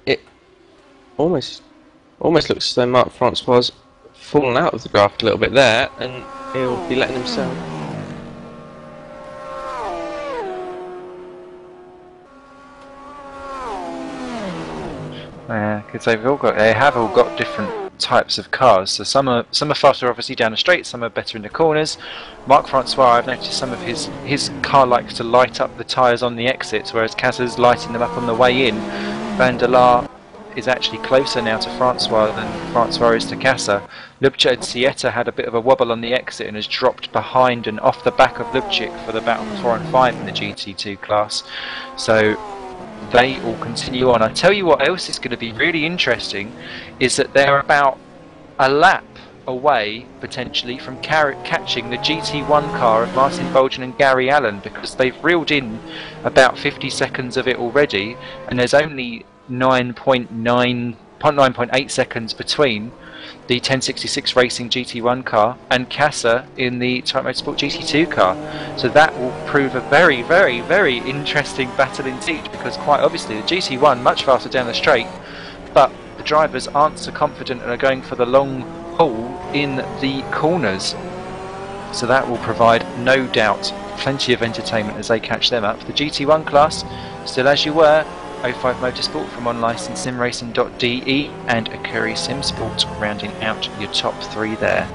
It almost looks as though Marc Francois has fallen out of the draft a little bit there, and he'll be letting himself. Yeah, because they have all got different types of cars. So some are faster, obviously down the straight. Some are better in the corners. Marc Francois, I've noticed some of his car likes to light up the tyres on the exits, whereas Kazza's lighting them up on the way in. Van der Laar is actually closer now to Francois than Francois is to Kassa. Lubchik and Sieta had a bit of a wobble on the exit and has dropped behind and off the back of Lubchik for the battle for 4 and 5 in the GT2 class. So they all continue on. I tell you what else is going to be really interesting is that they're about a lap away potentially from catching the GT1 car of Martin Bolgen and Gary Allen, because they've reeled in about 50 seconds of it already, and there's only 9.8 seconds between the 1066 Racing GT1 car and Casa in the Type Motorsport GT2 car. So that will prove a very, very, very interesting battle indeed, because quite obviously the GT1 much faster down the straight, but the drivers aren't so confident and are going for the long haul in the corners. So that will provide, no doubt, plenty of entertainment as they catch them up. The GT1 class, still as you were, 05 Motorsport from unlicensed simracing.de and Akuri Simsport rounding out your top three there.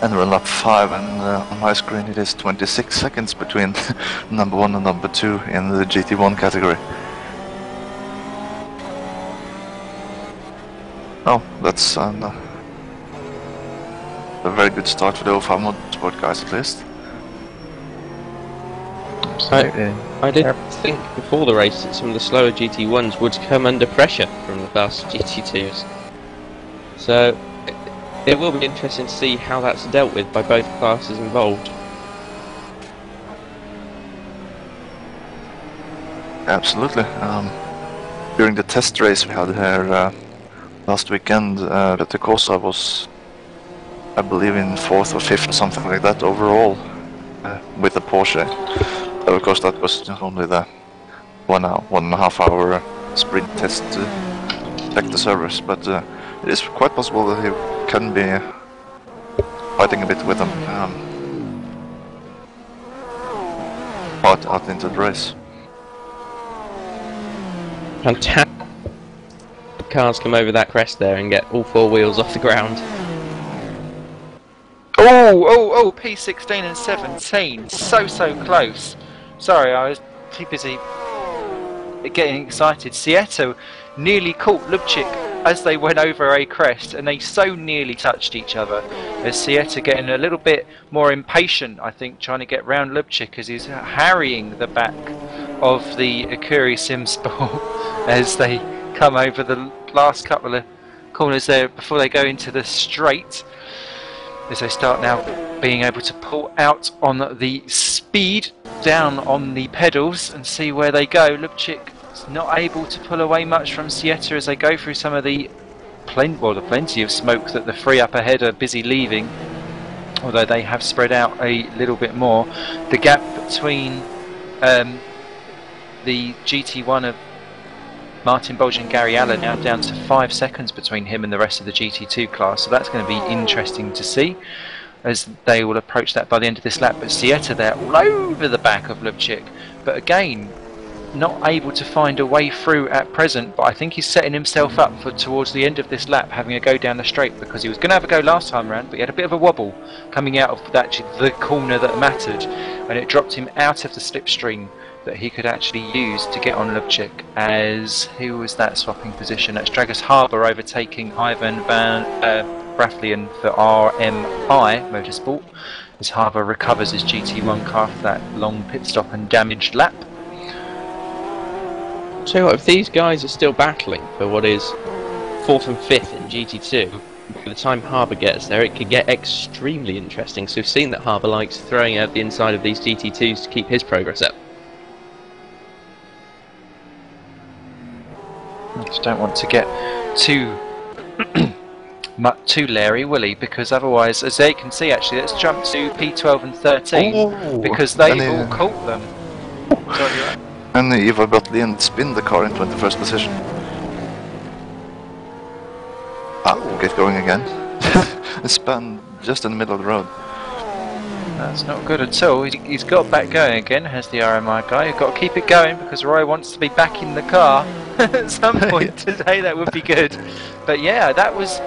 And we're on lap 5, and on my screen it is 26 seconds between number 1 and number 2 in the GT1 category. Oh, that's a very good start for the 05 Motorsport guys at least. I did think before the race that some of the slower GT1s would come under pressure from the fast GT2s. So it will be interesting to see how that's dealt with by both classes involved. Absolutely. During the test race we had here last weekend, Peter Kosa was, I believe, in 4th or 5th or something like that overall with the Porsche. But of course that was only the 1.5 hour sprint test to check the servers, but it is quite possible that he can be fighting a bit with them out into the race. Fantastic. Cars come over that crest there and get all 4 wheels off the ground. Oh, P16 and 17, so close. Sorry, I was too busy getting excited. Sieto nearly caught Lubchik as they went over a crest, and they so nearly touched each other. As Sieto getting a little bit more impatient, I think, trying to get round Lubchik as he's harrying the back of the Akuri Simsport as they come over the last couple of corners there before they go into the straight, as they start now being able to pull out on the speed, down on the pedals, and see where they go. Lubchik is not able to pull away much from Sieto as they go through some of the plenty of smoke that the three up ahead are busy leaving, although they have spread out a little bit more. The gap between the GT1 of Martin Bolgen and Gary Allen now down to 5 seconds between him and the rest of the GT2 class, so that's going to be interesting to see as they will approach that by the end of this lap. But Sieto there all over the back of Lubchik, but again not able to find a way through at present. But I think he's setting himself up for towards the end of this lap having a go down the straight, because he was going to have a go last time round, but he had a bit of a wobble coming out of the corner that mattered, and it dropped him out of the slipstream that he could actually use to get on Lubchik. As who was that swapping position? That's Dragus Harbour overtaking Ivan Van Brathlian for RMI Motorsport, as Harbour recovers his GT1 car for that long pit stop and damaged lap. So what, if these guys are still battling for what is 4th and 5th in GT2, by the time Harbour gets there it could get extremely interesting. So we've seen that Harbour likes throwing out the inside of these GT2s to keep his progress up. Just don't want to get too Larry, will he? Because otherwise, as they can see, actually, let's jump to P12 and 13 because they've all caught them. Sorry, and Ivar Brathlian spin the car in 21st position. Get going again. Span just in the middle of the road. That's not good at all. He's got back going again, has the RMI guy. You've got to keep it going because Roy wants to be back in the car at some point today. That would be good. But yeah, that was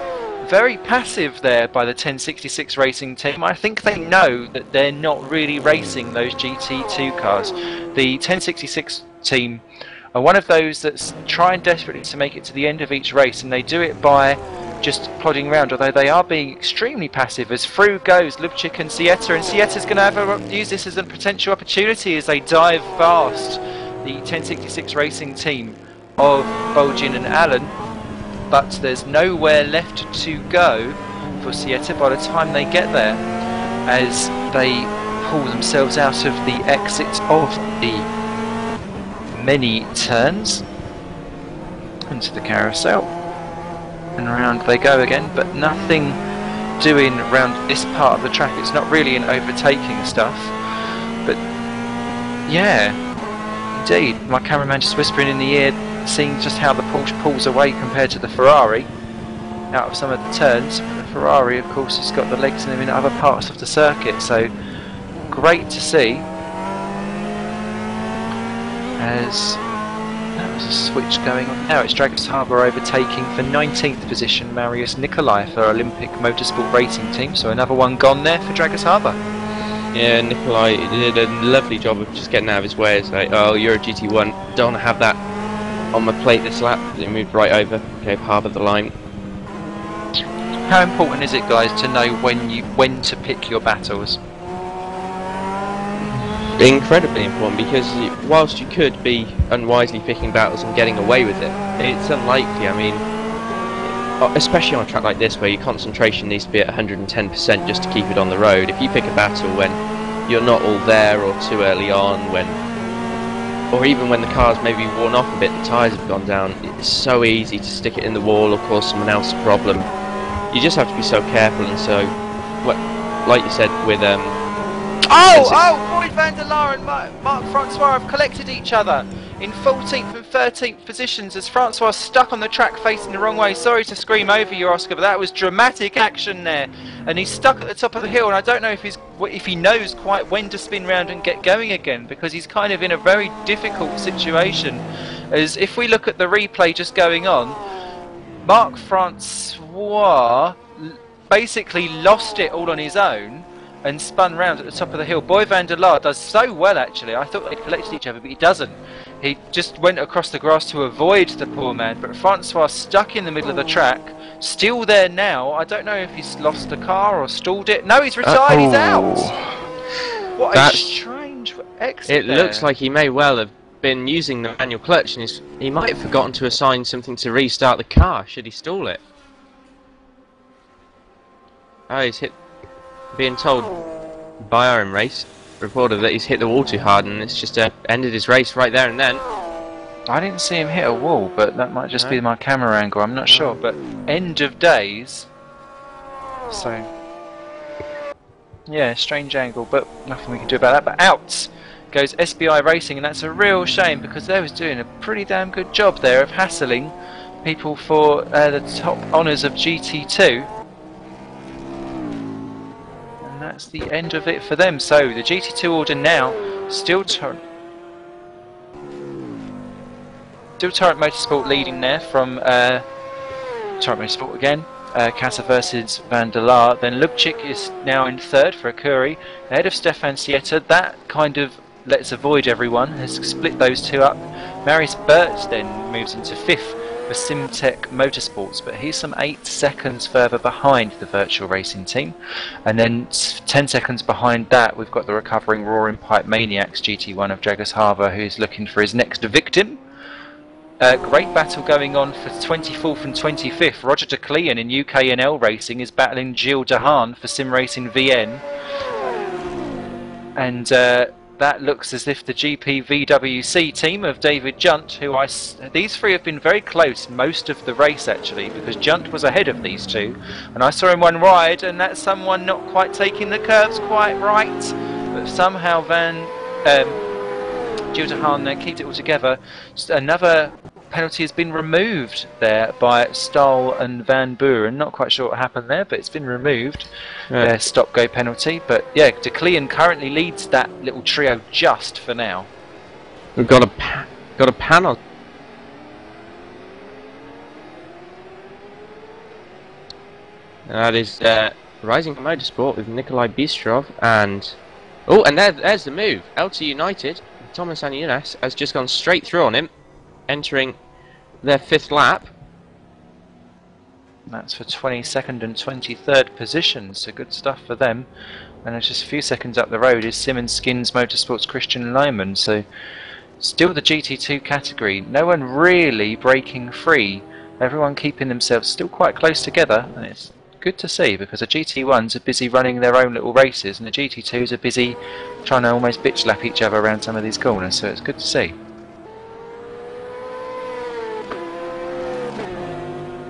very passive there by the 1066 Racing team. I think they know that they're not really racing those GT2 cars. The 1066 team are one of those that's trying desperately to make it to the end of each race, and they do it by just plodding around, although they are being extremely passive as through goes Lubchik and Sieta's going to have use this as a potential opportunity as they dive past the 1066 Racing team of Bolgin and Allen, but there's nowhere left to go for Sieta by the time they get there, as they pull themselves out of the exit of the many turns into the carousel, and around they go again, but nothing doing around this part of the track. It's not really an overtaking stuff, but yeah, indeed, my cameraman just whispering in the ear, seeing just how the Porsche pulls away compared to the Ferrari out of some of the turns. The Ferrari, of course, has got the legs in them in other parts of the circuit, so great to see. As that was a switch going on. Now it's Dragons Harbour overtaking for 19th position Marius Nikolai for Olympic Motorsport Racing Team, so another one gone there for Dragons Harbour. Yeah, Nikolai did a lovely job of just getting out of his way. It's like, oh, you're a GT1, don't have that on my plate this lap. They moved right over, gave Harbour the line. How important is it, guys, to know when to pick your battles? Incredibly important, because whilst you could be unwisely picking battles and getting away with it, it's unlikely. I mean, especially on a track like this where your concentration needs to be at 110% just to keep it on the road. If you pick a battle when you're not all there or too early on, or even when the car's maybe worn off a bit, the tyres have gone down, it's so easy to stick it in the wall or cause someone else a problem. You just have to be so careful, and so, like you said, with Boyd van der Laar and Marc Francois have collected each other in 14th and 13th positions as Francois stuck on the track facing the wrong way. Sorry to scream over you, Oscar, but that was dramatic action there. And he's stuck at the top of the hill, and I don't know if he knows quite when to spin round and get going again, because he's kind of in a very difficult situation. As if we look at the replay just going on, Marc Francois basically lost it all on his own and spun round at the top of the hill. Boyd van der Laar does so well, actually. I thought they'd collected each other, but he doesn't. He just went across the grass to avoid the poor man, but Francois stuck in the middle of the track, still there now. I don't know if he's lost the car or stalled it. No, he's retired, he's out! What a strange exit It looks like he may well have been using the manual clutch, and he might have forgotten to assign something to restart the car should he stall it. Oh, he's being told by our race reporter that he's hit the wall too hard, and it's just ended his race right there and then. I didn't see him hit a wall, but that might just be my camera angle, I'm not sure. But end of days, so yeah, strange angle, but nothing we can do about that. But out goes SBI Racing, and that's a real shame, because they was doing a pretty damn good job there of hassling people for the top honours of GT2. That's the end of it for them. So the GT2 order now still Torrent Motorsport leading there from Torrent Motorsport again. Casa versus Van der Laar. Then Lubchik is now in third for Akuri, ahead of Stefan Sieta. That kind of lets avoid everyone, has split those two up. Marius Burt then moves into fifth for Simtech Motorsports, but he's some 8 seconds further behind the virtual racing team, and then 10 seconds behind that we've got the recovering Roaring Pipe Maniacs GT1 of Dragos Harbour, who's looking for his next victim. Great battle going on for 24th and 25th. Roger de Clean in UKNL Racing is battling Gilles Dehaan for Sim Racing VN, and that looks as if the GP team of David Junt, these three have been very close most of the race actually, because Junt was ahead of these two, and I saw him one ride, and that's someone not quite taking the curves quite right, but somehow Gilles Dehaan there keeps it all together. Just another penalty has been removed there by Stahl and Van Buren. Not quite sure what happened there, but it's been removed. Their stop-go penalty. But yeah, de Clean currently leads that little trio just for now. We've got a panel. That is Rising Motorsport with Nikolai Bistrov and there's the move. LT United. Thomas Anunas has just gone straight through on him, entering their 5th lap. That's for 22nd and 23rd positions, so good stuff for them. And it's just a few seconds up the road is Simmons Skins Motorsports Christian Lyman, so still the GT2 category. No one really breaking free. Everyone keeping themselves still quite close together, and it's good to see because the GT1s are busy running their own little races and the GT2s are busy trying to almost bitch lap each other around some of these corners, so it's good to see.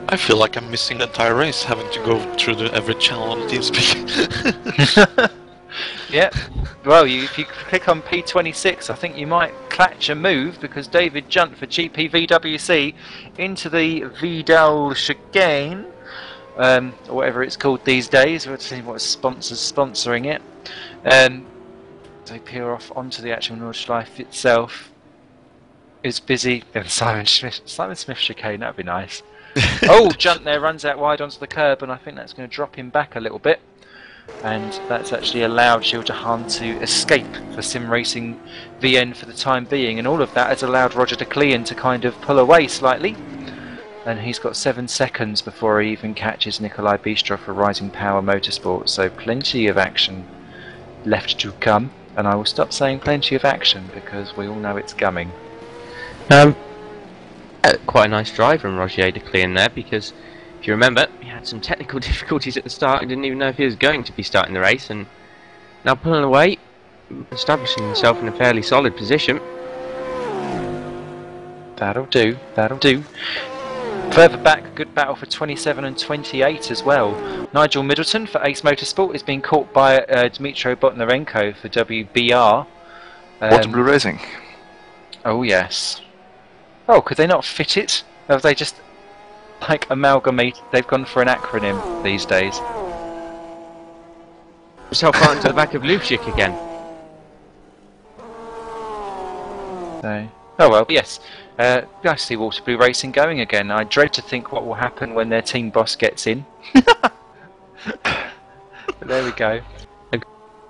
I feel like I'm missing the entire race, having to go through every channel on the TeamSpeak. Yeah, well, if you click on P26, I think you might catch a move because David jumped for GPVWC into the Vidal chicane, or whatever it's called these days. We'll see what sponsor's sponsoring it. They peer off onto the actual Nordschleife itself. It's busy. Yeah, Simon Smith chicane, that'd be nice. Oh, jump there, runs out wide onto the curb, and I think that's going to drop him back a little bit. And that's actually allowed Gilles to escape for Sim Racing VN for the time being, and all of that has allowed Roger de Clean to kind of pull away slightly, and he's got 7 seconds before he even catches Nikolai Bistroff for Rising Power Motorsport, so plenty of action left to come, and I will stop saying plenty of action because we all know it's coming. Quite a nice drive from Roger de Clean there, because if you remember, he had some technical difficulties at the start and didn't even know if he was going to be starting the race, and now pulling away, establishing himself in a fairly solid position. That'll do, that'll do. Further back, good battle for 27 and 28 as well. Nigel Middleton for Ace Motorsport is being caught by Dmitro Botnarenko for WBR. Waterblue Racing. Oh yes. Oh, could they not fit it? Have they just like amalgamate? They've gone for an acronym these days. Himself out into the back of Lubchik again. So, oh well, yes. Nice to see Waterblue Racing going again. I dread to think what will happen when their team boss gets in. But there we go.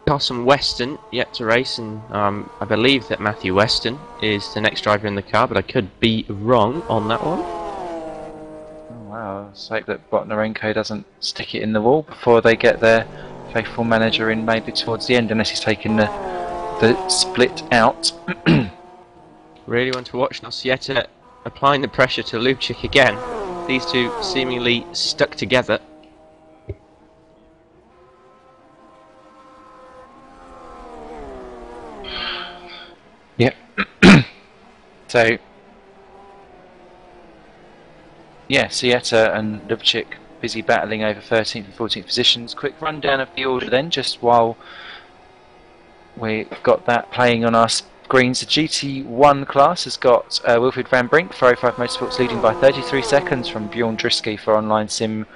Carson Weston yet to race, and I believe that Matthew Weston is the next driver in the car, but I could be wrong on that one. Oh wow, let's hope that Botnarenko doesn't stick it in the wall before they get their faithful manager in maybe towards the end, unless he's taking the split out. Really want to watch Nocieta applying the pressure to Lubchik again. These two seemingly stuck together. Yep. So, yeah, Sieta and Lubchik busy battling over 13th and 14th positions. Quick rundown of the order then, just while we've got that playing on our screens. The GT1 class has got Wilfried Van Brink for 05 Motorsports leading by 33 seconds from Bjorn Drisky for Online Sim.D.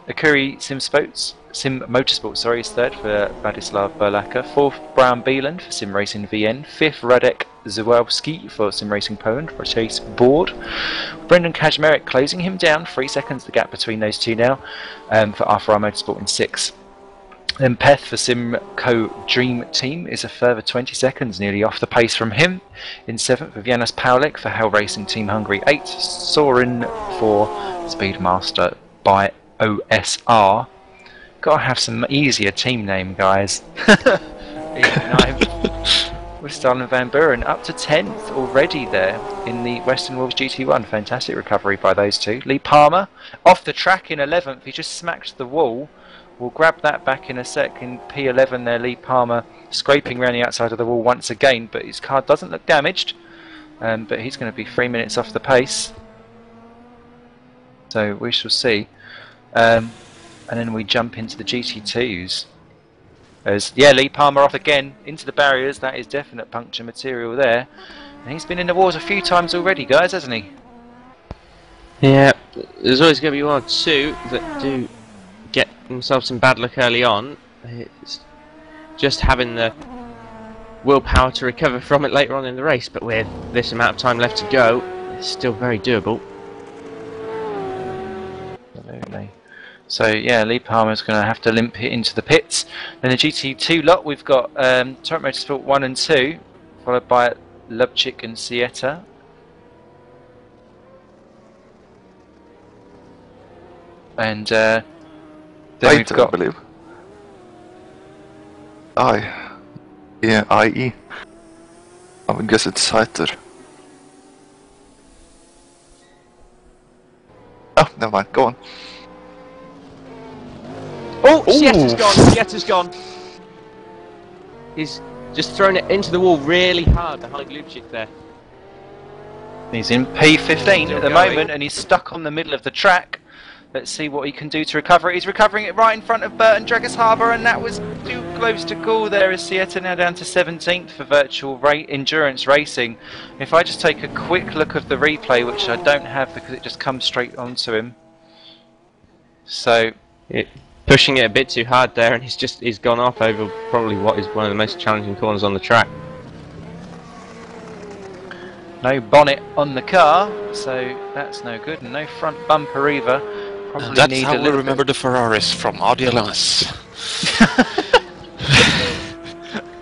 Akuri Sim Motorsport, sorry, is third for Vladislav Berlaka. Fourth, Brian Beeland for Sim Racing VN. Fifth, Radek Zawalski for Sim Racing Poland for Chase Board. Brendan Kaczmarek closing him down, 3 seconds the gap between those two now, for R4R Motorsport in 6th. Then Peth for Simco Dream Team is a further 20 seconds, nearly off the pace from him. In 7th, with Janis Paulek for Hell Racing Team Hungary 8. Soren for Speedmaster by OSR. Gotta have some easier team name, guys. 9th, with Starlin Van Buren up to 10th already there in the Western Wolves GT1. Fantastic recovery by those two. Lee Palmer off the track in 11th. He just smacked the wall. We'll grab that back in a sec. In P11 there, Lee Palmer scraping around the outside of the wall once again, but his car doesn't look damaged. But he's going to be 3 minutes off the pace. So we shall see. And then we jump into the GT2s. Lee Palmer off again into the barriers. That is definite puncture material there. And he's been in the wars a few times already, guys, hasn't he? Yeah, there's always going to be one or two that do get themselves some bad luck early on. It's just having the willpower to recover from it later on in the race, but with this amount of time left to go, it's still very doable. Absolutely. So yeah, Lee Palmer's going to have to limp it into the pits. Then the GT2 lot, we've got Torrent Motorsport 1 and 2, followed by Lubchik and Sieta. and then we've I got believe. Yeah, IE. I would guess it's Saiter. Oh, never mind. Go on. Oh, Sietta's gone. Sietta's gone. He's just thrown it into the wall really hard behind Lubchik there. He's in P15 Still at the going. moment, and he's stuck on the middle of the track. Let's see what he can do to recover it. He's recovering it right in front of Burton Dragus Harbour, and that was too close to call there as Sieta now down to 17th for virtual endurance racing. If I just take a quick look of the replay, which I don't have because it just comes straight onto him. So, Pushing it a bit too hard there, and he's gone off over probably what is one of the most challenging corners on the track. no bonnet on the car, so that's no good, and no front bumper either. Probably That's need how a we little remember the Ferraris from RDLMS.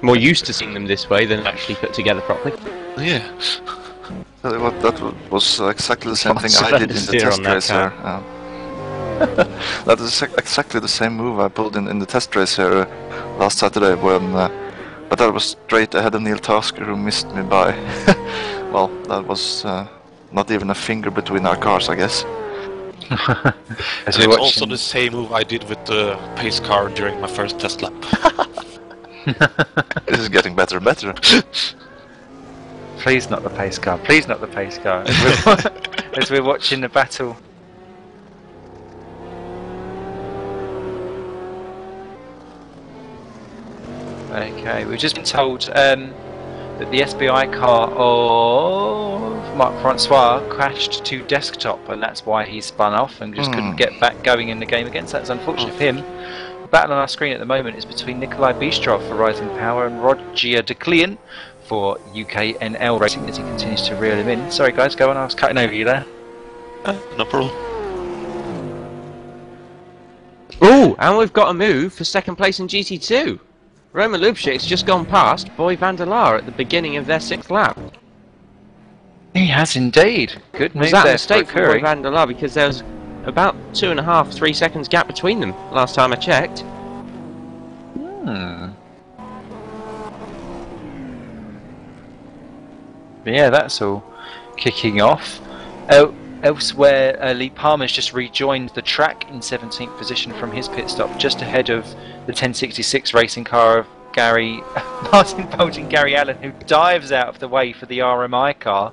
More used to seeing them this way than actually put together properly. Yeah. Tell you what, that was exactly the same thing I did in the Steer test on that race here. That is exactly the same move I pulled in the test race here last Saturday when, but that was straight ahead of Neil Tasker who missed me by, well, that was not even a finger between our cars, I guess. As And we're it's also watching, the same move I did with the pace car during my first test lap. This is getting better and better. please not the pace car, please not the pace car. As we're watching the battle. Okay, we've just been told that the SBI car of Marc Francois crashed to desktop, and that's why he spun off and just couldn't get back going in the game again. So that's unfortunate for him. The battle on our screen at the moment is between Nikolai Bistrov for Rising Power and Roger De Clean for UKNL Racing as he continues to reel him in. Sorry guys, go on, I was cutting over you there. No problem. Oh, and we've got a move for second place in GT2. Roman Lubchik's just gone past Boy van der Laar at the beginning of their 6th lap. He has indeed. Good move Was that a there mistake for for Boy Curry. van der Laar? Because there was about 2.5, 3 seconds gap between them last time I checked. But yeah, that's all kicking off. Elsewhere, Lee Palmer's just rejoined the track in 17th position from his pit stop, just ahead of the 1066 racing car of Martin Bolt and Gary Allen, who dives out of the way for the RMI car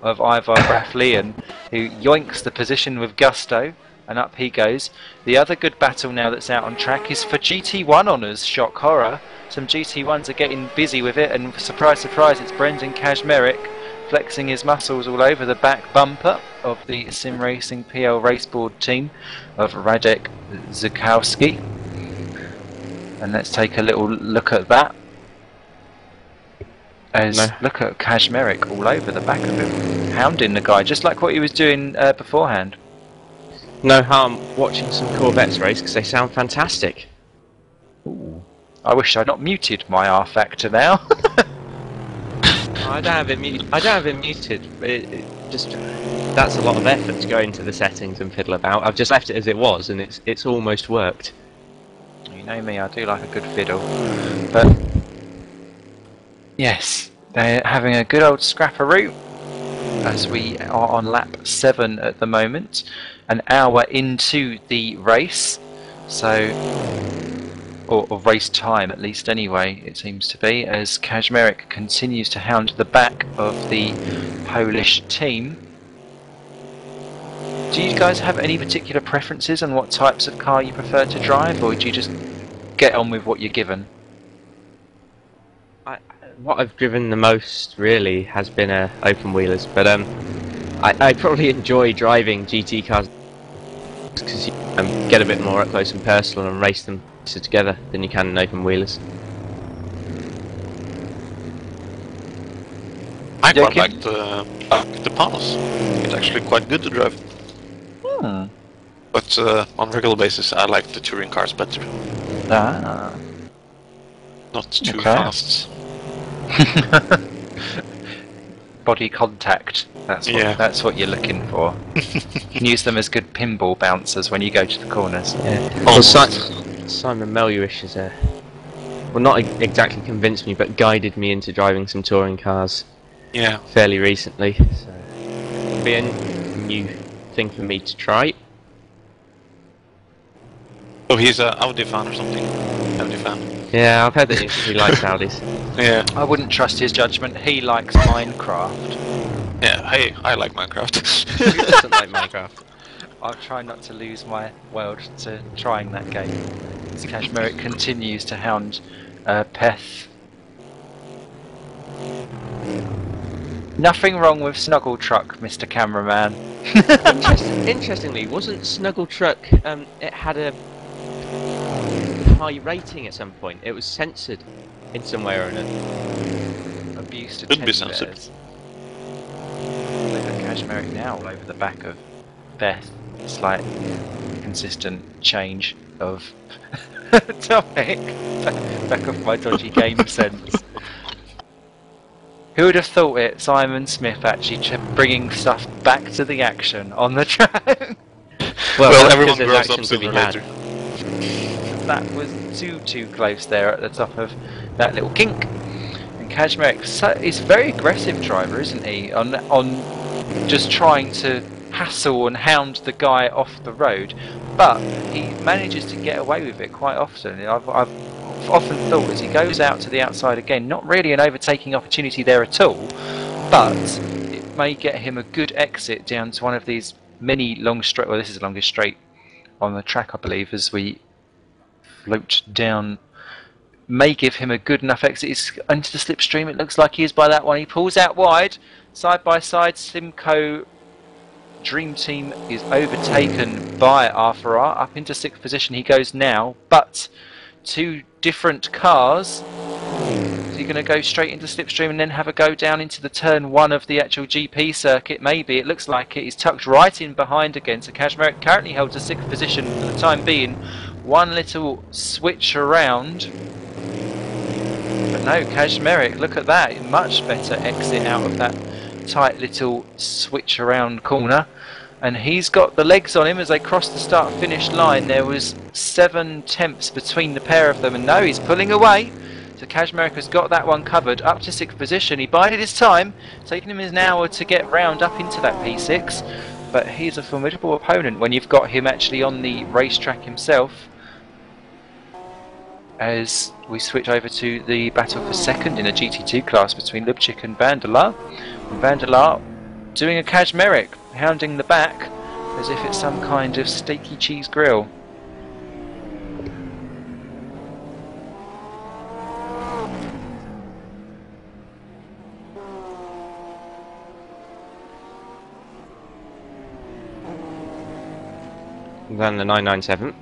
of Ivar Braflean, who yoinks the position with gusto, and up he goes. The other good battle now that's out on track is for GT1 honours, shock horror. Some GT1s are getting busy with it, and surprise, surprise, it's Brendan Kazmarek flexing his muscles all over the back bumper of the Sim Racing PL Raceboard team of Radek Zukowski. And let's take a little look at that. Look at Kazmarek all over the back of him, hounding the guy, just like what he was doing beforehand. No harm watching some Corvettes race because they sound fantastic. Ooh. I wish I'd not muted my R factor now. I don't have it muted. That's a lot of effort to go into the settings and fiddle about. I've just left it as it was, and it's almost worked. You know me, I do like a good fiddle. But yes, they're having a good old scrapperoo as we are on lap 7 at the moment, an hour into the race. So, or race time at least anyway, it seems to be, as Kazmarek continues to hound the back of the Polish team. Do you guys have any particular preferences on what types of car you prefer to drive, or do you just get on with what you're given? What I've driven the most really has been open wheelers, but I probably enjoy driving GT cars because you get a bit more up close and personal and race them together than you can in open wheelers. I quite like the Panos. It's actually quite good to drive. But on regular basis, I like the touring cars better. Ah. Not too fast. body contact. That's what you're looking for. You can use them as good pinball bouncers when you go to the corners. Yeah. Well, Simon Meluish is well, not exactly convinced me, but guided me into driving some touring cars. Yeah. Fairly recently, so it'll be a new thing for me to try. Oh, he's an Audi fan or something. Audi fan. Yeah, I've heard that he likes Audis. Yeah. I wouldn't trust his judgment. He likes Minecraft. Yeah. Hey, I like Minecraft. Who doesn't like Minecraft? I'll try not to lose my world to trying that game. As Kashmir continues to hound Peth. Nothing wrong with Snuggle Truck, Mr. Cameraman. Interestingly, wasn't Snuggle Truck? It had a high rating at some point. It was censored in some way or another. Abuse to Could be teddy censored. bears. Look at Kashmir now all over the back of Beth. Slight consistent change of topic. Back of my dodgy game sense. Who would have thought it? Simon Smith actually bringing stuff back to the action on the track. Well, everyone grows up sooner or later. That was too close there at the top of that little kink. And Kashmir is a very aggressive driver, isn't he? On just trying to hassle and hound the guy off the road, but he manages to get away with it quite often. I've often thought as he goes out to the outside again, not really an overtaking opportunity there at all, but it may get him a good exit down to one of these mini long straight. Well, this is the longest straight on the track, I believe, as we float down. May give him a good enough exit. He's into the slipstream. It looks like he is by that one. He pulls out wide, side by side. Simcoe Dream Team is overtaken by R4R. Up into 6th position he goes now, but two different cars. Is he going to go straight into slipstream and then have a go down into the turn 1 of the actual GP circuit? Maybe. It looks like it. He's tucked right in behind again. So Kashmir currently held to 6th position for the time being. One little switch around. But no, Kashmir, look at that. Much better exit out of that tight little switch around corner. And he's got the legs on him as they cross the start finish line. There was 7 tenths between the pair of them, and no, he's pulling away. So Kashmir has got that one covered up to 6th position. He bided his time, taking him an hour to get round up into that P6, but he's a formidable opponent when you've got him actually on the racetrack himself. As we switch over to the battle for second in a GT2 class between Lubchik and Van der Laar. And Van der Laar doing a Kashmir, hounding the back as if it's some kind of steaky cheese grill. Then the 997.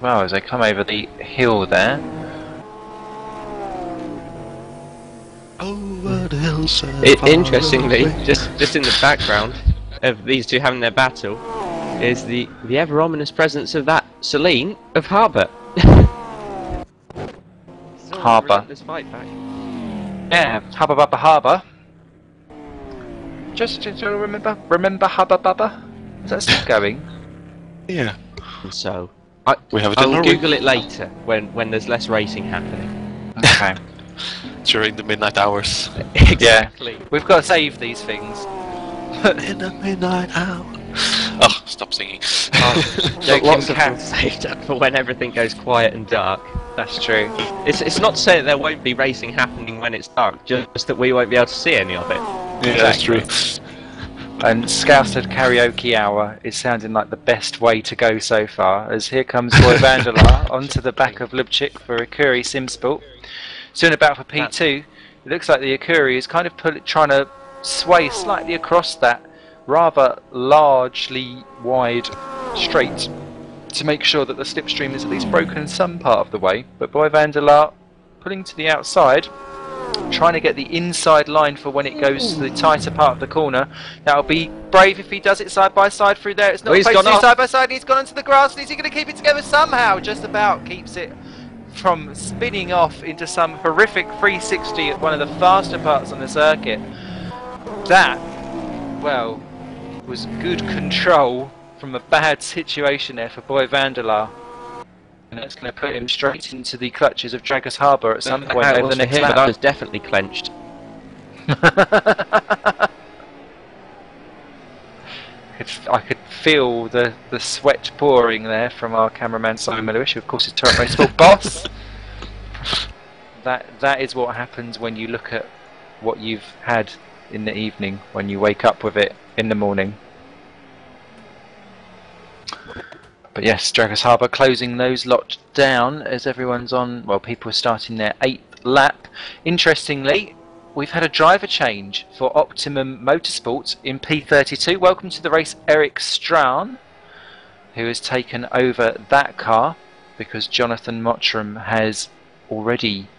Wow, as they come over the hill there. Over the hillside. Interestingly, just in the background of these two having their battle is the ever ominous presence of that Celine of Harbour. Harbour. Fight back. Yeah, Hubba Bubba Harbour. Just remember Hubba Bubba? Is that still going? Yeah. And so We have it I'll in Norway. Google it later when there's less racing happening. Okay. During the midnight hours. Exactly. We've got to save these things. In the midnight hour. Oh, stop singing. Got lots of them saved up for when everything goes quiet and dark. That's true. It's not to say that there won't be racing happening when it's dark, just that we won't be able to see any of it. Yeah, that's true. And Scousted Karaoke Hour is sounding like the best way to go so far, as here comes Boy Van der Laar onto the back of Lubchik for Akuri Simsport. Soon about for P2. It looks like the Akuri is kind of trying to sway slightly across that rather largely wide straight to make sure that the slipstream is at least broken some part of the way. But Boy Van der Laar pulling to the outside, trying to get the inside line for when it goes to the tighter part of the corner. That'll be brave if he does it side by side through there. It's not he's supposed to gone do off. side by side. He's gone onto the grass. And is he going to keep it together somehow? Just about keeps it from spinning off into some horrific 360 at one of the faster parts on the circuit. That, well, was good control from a bad situation there for Boy Vanderlaar. And that's going to put him straight into the clutches of Dragus Harbour at some point over the next But I lap. was definitely clenched. I could feel the sweat pouring there from our cameraman Simon Lewis, who of course is Torrent Motorsport boss. That is what happens when you look at what you've had in the evening, when you wake up with it in the morning. But yes, Dragus Harbour closing those lot down as everyone's on, well, people are starting their 8th lap. Interestingly, we've had a driver change for Optimum Motorsport in P32. Welcome to the race, Eric Strawn, who has taken over that car because Jonathan Mottram has already,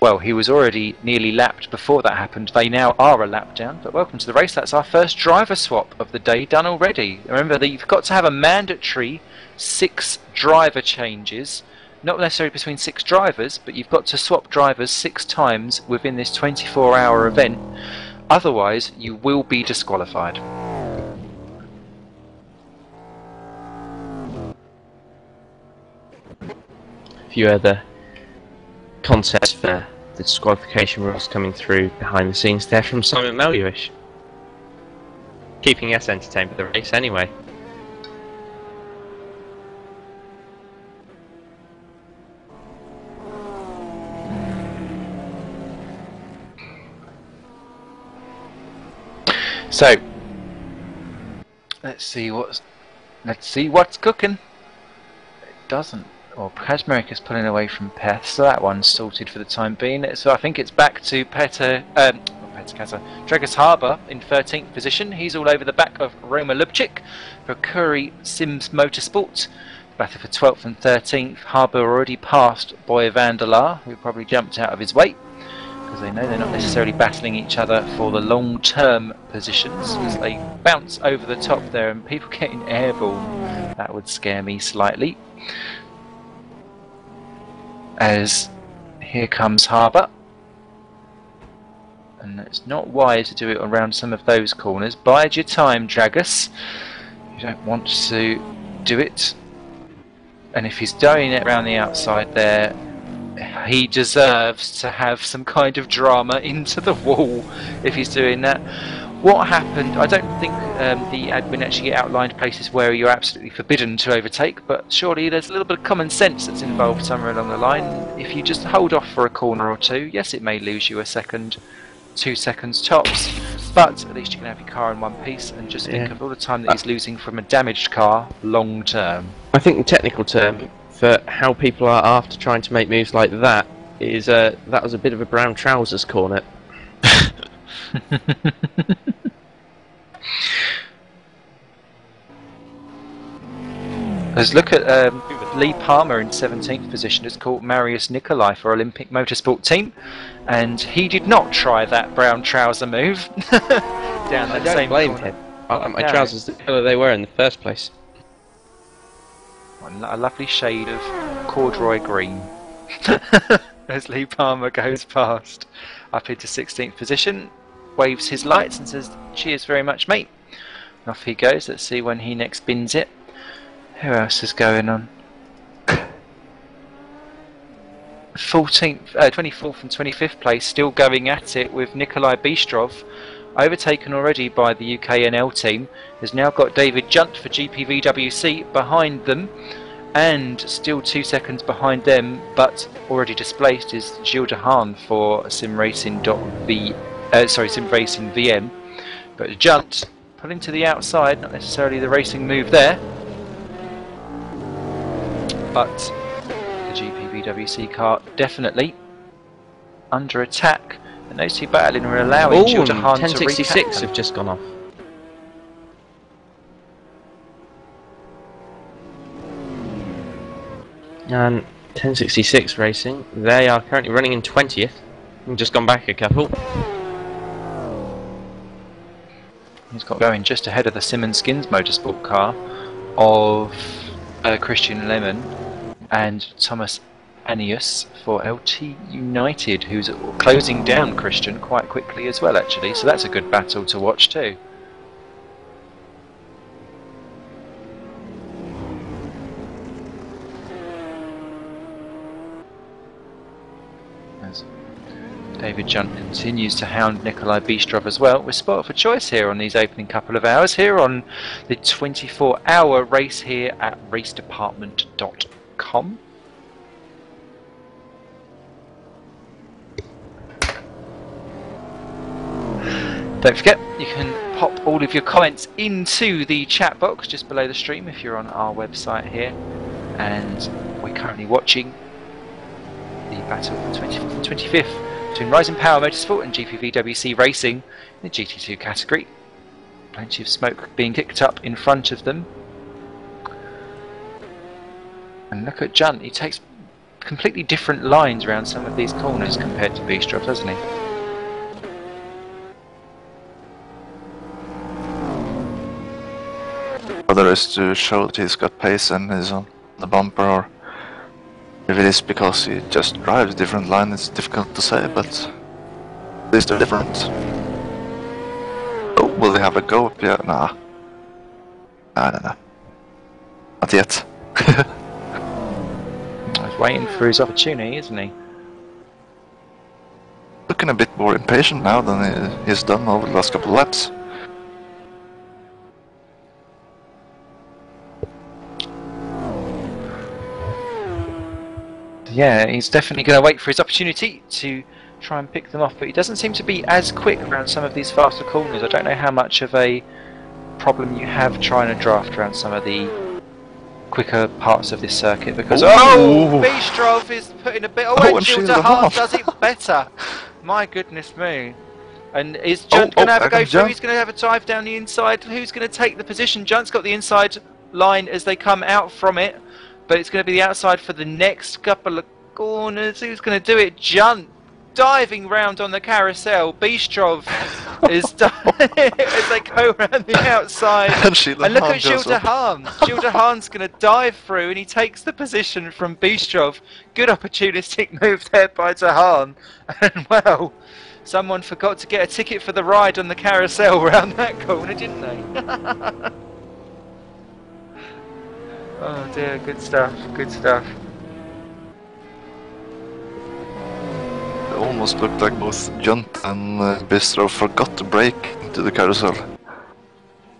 well, he was already nearly lapped before that happened. They now are a lap down, but welcome to the race. That's our first driver swap of the day done already. Remember that you've got to have a mandatory 6 driver changes, not necessarily between 6 drivers, but you've got to swap drivers 6 times within this 24-hour event. Otherwise, you will be disqualified. A few other concepts for the disqualification rules coming through behind the scenes there from Simon Meluish. Keeping us entertained with the race anyway. So let's see what's cooking. It doesn't. Well, Kazmarek is pulling away from Peth, so that one's sorted for the time being. So I think it's back to Dragus Harbour in 13th position. He's all over the back of Roma Lubchik for Curry Sims Motorsport. Battle for 12th and 13th. Harbour already passed Boy Vanderlaar, who probably jumped out of his way, because they know they're not necessarily battling each other for the long-term positions as they bounce over the top there and people getting airborne. That would scare me slightly. As here comes Harbour. And it's not wise to do it around some of those corners. Bide your time, Dragus. You don't want to do it. And if he's doing it around the outside there, he deserves to have some kind of drama into the wall if he's doing that. What happened, I don't think the admin actually outlined places where you're absolutely forbidden to overtake, but surely there's a little bit of common sense that's involved somewhere along the line. If you just hold off for a corner or two, yes, it may lose you a second, 2 seconds tops, but at least you can have your car in one piece and just think of all the time that he's losing from a damaged car long term. I think the technical term for how people are after trying to make moves like that is that was a bit of a brown trousers corner. Let's look at Lee Palmer in 17th position. It's called Marius Nicolai for Olympic Motorsport Team, and he did not try that brown trouser move down that same blame corner. him. I like my trousers the colour they were in the first place. A lovely shade of corduroy green as Lee Palmer goes past up into 16th position, waves his lights and says cheers very much mate, and off he goes. Let's see when he next bins it. Who else is going on? 24th and 25th place still going at it with Nikolai Bistrov, overtaken already by the UK NL team. Has now got David Junt for GPVWC behind them, and still 2 seconds behind them, but already displaced is Gilles de Haan for Sim Racing VM. But Junt pulling to the outside, not necessarily the racing move there, but the GPVWC car definitely under attack. And those two battling are allowing Gilles de Haan to 1066 recap have just gone off. And 1066 Racing, they are currently running in 20th. Just gone back a couple. He's got going just ahead of the Simmons Skins Motorsport car of Christian Lemon and Thomas Anius for LT United, who's closing down Christian quite quickly as well, actually. So that's a good battle to watch too. As David Junt continues to hound Nikolai Bistrov as well. We're spotted for choice here on these opening couple of hours here on the 24-hour race here at racedepartment.com. Don't forget, you can pop all of your comments into the chat box just below the stream if you're on our website here. And we're currently watching the battle of the 24th and 25th between Rising Power Motorsport and GPVWC Racing in the GT2 category. Plenty of smoke being kicked up in front of them. And look at Junt, he takes completely different lines around some of these corners compared to Bistrov, doesn't he? Whether it's to show that he's got pace and is on the bumper, or if it is because he just drives different line, it's difficult to say, but at least they're different. Oh, will they have a go up? Yeah, nah. Nah. Not yet. He's waiting for his opportunity, isn't he? Looking a bit more impatient now than he's done over the last couple of laps. Yeah, he's definitely going to wait for his opportunity to try and pick them off, but he doesn't seem to be as quick around some of these faster corners. I don't know how much of a problem you have trying to draft around some of the quicker parts of this circuit, because Bistrov is putting a bit. And Gilda Hart does it better. My goodness me. And is Junt going to have a go through? He's going to have a drive down the inside. Who's going to take the position? Junt's got the inside line as they come out from it, but it's going to be the outside for the next couple of corners. Who's going to do it? Junt diving round on the carousel. Bistrov is as they go around the outside. And look at Gilda Hahn. Gilda Hahn's going to dive through, and he takes the position from Bistrov. Good opportunistic move there by Tahan. And well, someone forgot to get a ticket for the ride on the carousel around that corner, didn't they? Oh dear, good stuff, good stuff. It almost looked like both Junt and Bistrov forgot to brake into the carousel.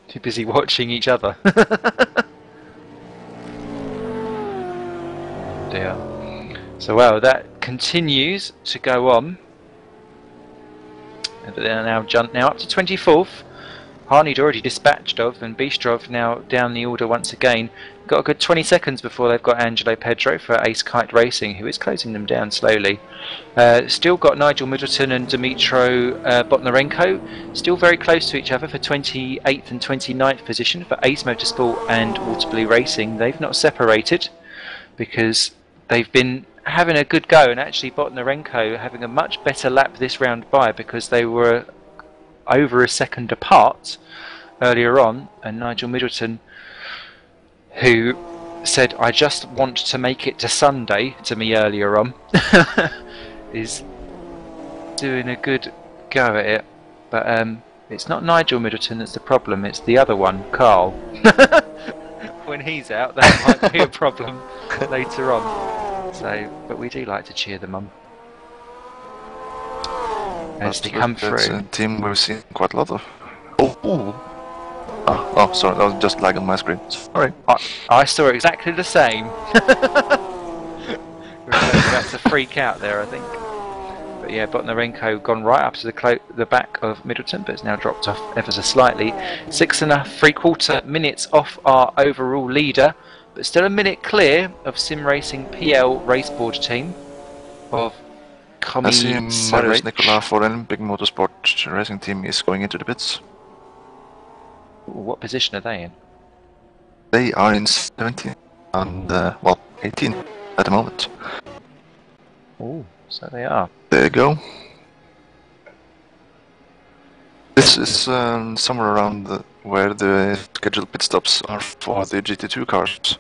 Too busy watching each other. Dear. So well, that continues to go on. But they're now Junt now up to 24th. Harney'd already dispatched of, and Bistrov now down the order once again. Got a good 20 seconds before they've got Angelo Pedro for Ace Kite Racing, who is closing them down slowly. Still got Nigel Middleton and Dmitro Botnarenko, still very close to each other for 28th and 29th position for Ace Motorsport and Waterbury Racing. They've not separated because they've been having a good go, and actually Botnarenko having a much better lap this round by, because they were over a second apart earlier on, and Nigel Middleton, who said I just want to make it to Sunday to me earlier on, is doing a good go at it. But it's not Nigel Middleton that's the problem, it's the other one, Carl. When he's out, that might be a problem later on. So, but we do like to cheer them on as they come through. That's a team we've seen quite a lot of. Oh, sorry, that was just lag on my screen. Sorry. I saw exactly the same. That's a freak out there, I think. But yeah, Botnarenko gone right up to the back of Middleton, but it's now dropped off ever so slightly. 6.75 minutes off our overall leader, but still a minute clear of Sim Racing PL raceboard team of I see Marius Nicola for Olympic Motorsport Racing Team is going into the pits. Ooh, what position are they in? They are in 17 and, well, 18 at the moment. Oh, so they are. There you go. This is somewhere around where the scheduled pit stops are for the GT2 cars.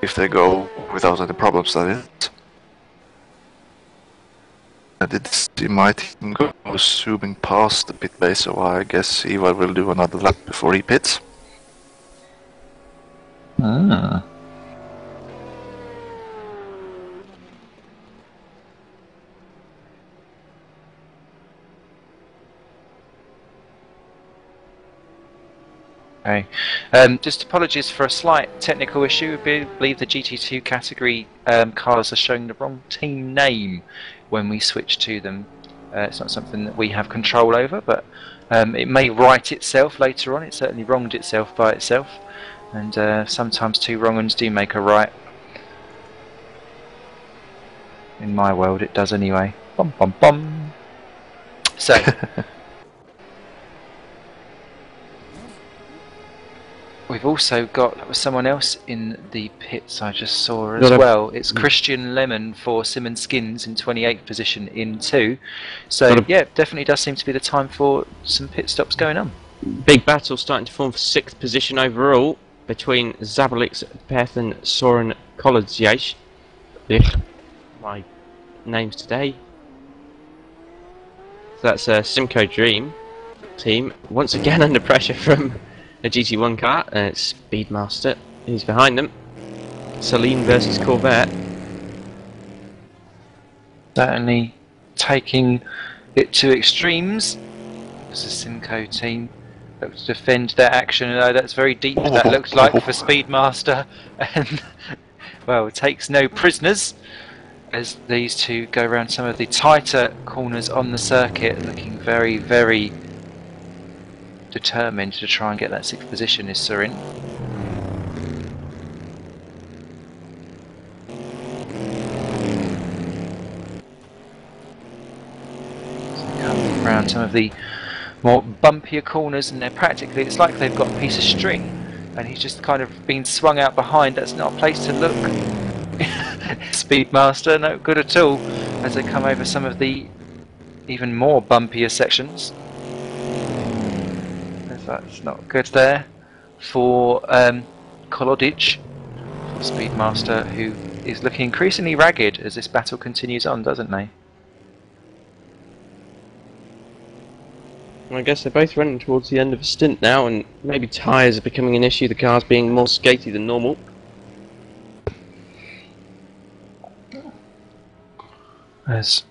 If they go without any problems, that is. I did see my team go zooming past the pit bay, so I guess Eva will do another lap before he pits. Ah. Okay. Just apologies for a slight technical issue. I believe the GT2 category cars are showing the wrong team name when we switch to them. It's not something that we have control over, but it may right itself later on. It certainly wronged itself by itself, and sometimes two wrong ones do make a right. In my world, it does anyway. Bum bum bum. So. We've also got someone else in the pits I just saw as well. It's Christian Lemon for Simmons Skins in 28th position in 2. So yeah, definitely does seem to be the time for some pit stops going on. Big battle starting to form for 6th position overall between Zabalix Peth and Soren Kolodziej. My names today. So that's a Simco Dream team once again under pressure from a GT1 car, and it's Speedmaster who's behind them. Saline versus Corvette. Certainly taking it to extremes. It's a Simco team that to defend their action. That's very deep, that looks like, for Speedmaster, and well, takes no prisoners as these two go around some of the tighter corners on the circuit, looking very, very determined to try and get that 6th position is Surin. So come around some of the more bumpier corners, and they're practically, it's like they've got a piece of string and he's just kind of been swung out behind. That's not a place to look. Speedmaster, no good at all as they come over some of the even more bumpier sections. That's not good there for Kolodziej, Speedmaster, who is looking increasingly ragged as this battle continues on, doesn't they? I guess they're both running towards the end of a stint now, and maybe tyres are becoming an issue, the cars being more skatey than normal. There's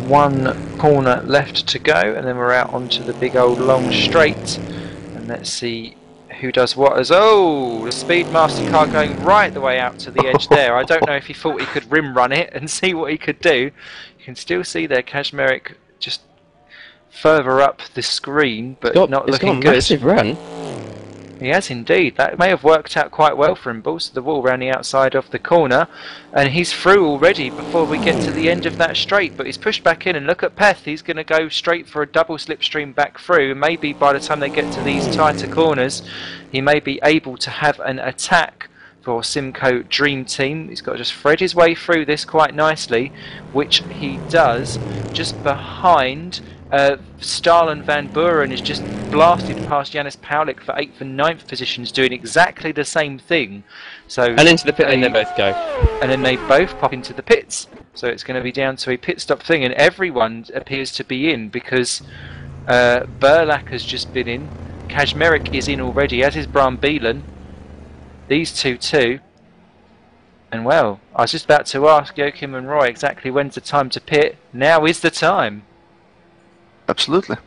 one corner left to go, and then we're out onto the big old long straight, and let's see who does what. As the Speedmaster car going right the way out to the edge there. I don't know if he thought he could rim run it and see what he could do. You can still see there Kaczmarek just further up the screen, but not looking good. Massive run. He has indeed. That may have worked out quite well for him. Balls to the wall around the outside of the corner, and he's through already before we get to the end of that straight. But he's pushed back in, and look at Peth. He's going to go straight for a double slipstream back through. Maybe by the time they get to these tighter corners, he may be able to have an attack for Simco Dream Team. He's got to just thread his way through this quite nicely, which he does just behind. Starlen Van Buren is just blasted past Janis Paulik for 8th and 9th positions, doing exactly the same thing. So and into the pit lane they both go. And then they both pop into the pits. So it's going to be down to a pit stop thing, and everyone appears to be in because Burlak has just been in, Kaczmarek is in already, as is Bram Beelan. These two too. And well, I was just about to ask Joachim and Roy exactly when's the time to pit. Now is the time. Absolutely.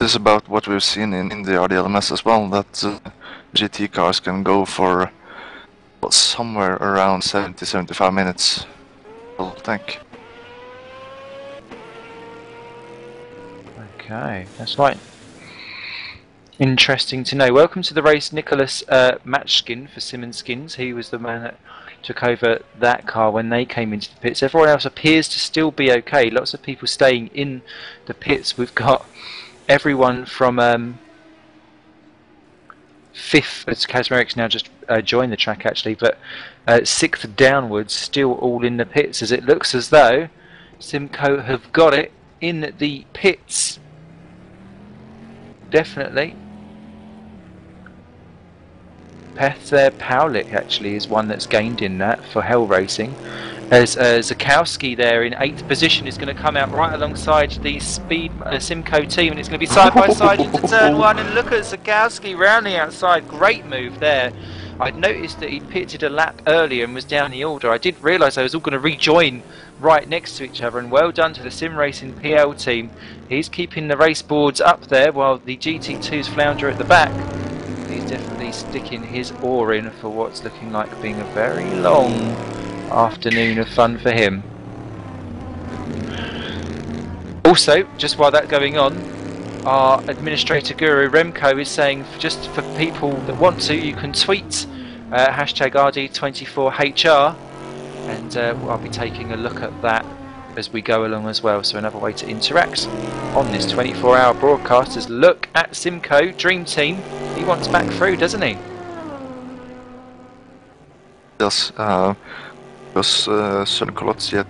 This is about what we've seen in the RDLMS as well, that GT cars can go for somewhere around 70-75 minutes full tank. Okay, that's right. Interesting to know. Welcome to the race, Nicholas Matchskin for Simmons Skins. He was the man that took over that car when they came into the pits. Everyone else appears to still be okay. Lots of people staying in the pits. We've got everyone from 5th, as Kaczmarek's now just joined the track actually, but 6th downwards still all in the pits, as it looks as though Simcoe have got it in the pits. Definitely. Peth there, Powlick actually is one that's gained in that for Hell Racing. As Zakowski there in 8th position is going to come out right alongside the Speed Simcoe team, and it's going to be side by side into turn 1. And look at Zakowski round the outside. Great move there. I'd noticed that he'd pitted a lap earlier and was down the order. I did realise they was all going to rejoin right next to each other, and well done to the Sim Racing PL team. He's keeping the race boards up there while the GT2s flounder at the back. He's definitely sticking his oar in for what's looking like being a very long afternoon of fun for him. Also, just while that's going on, our administrator guru Remco is saying just for people that want to, you can tweet hashtag RD24HR, and I'll be taking a look at that as we go along as well. So another way to interact on this 24-hour broadcast is look at Simcoe Dream Team. He wants back through, doesn't he? Yes, because Søren Kolotziet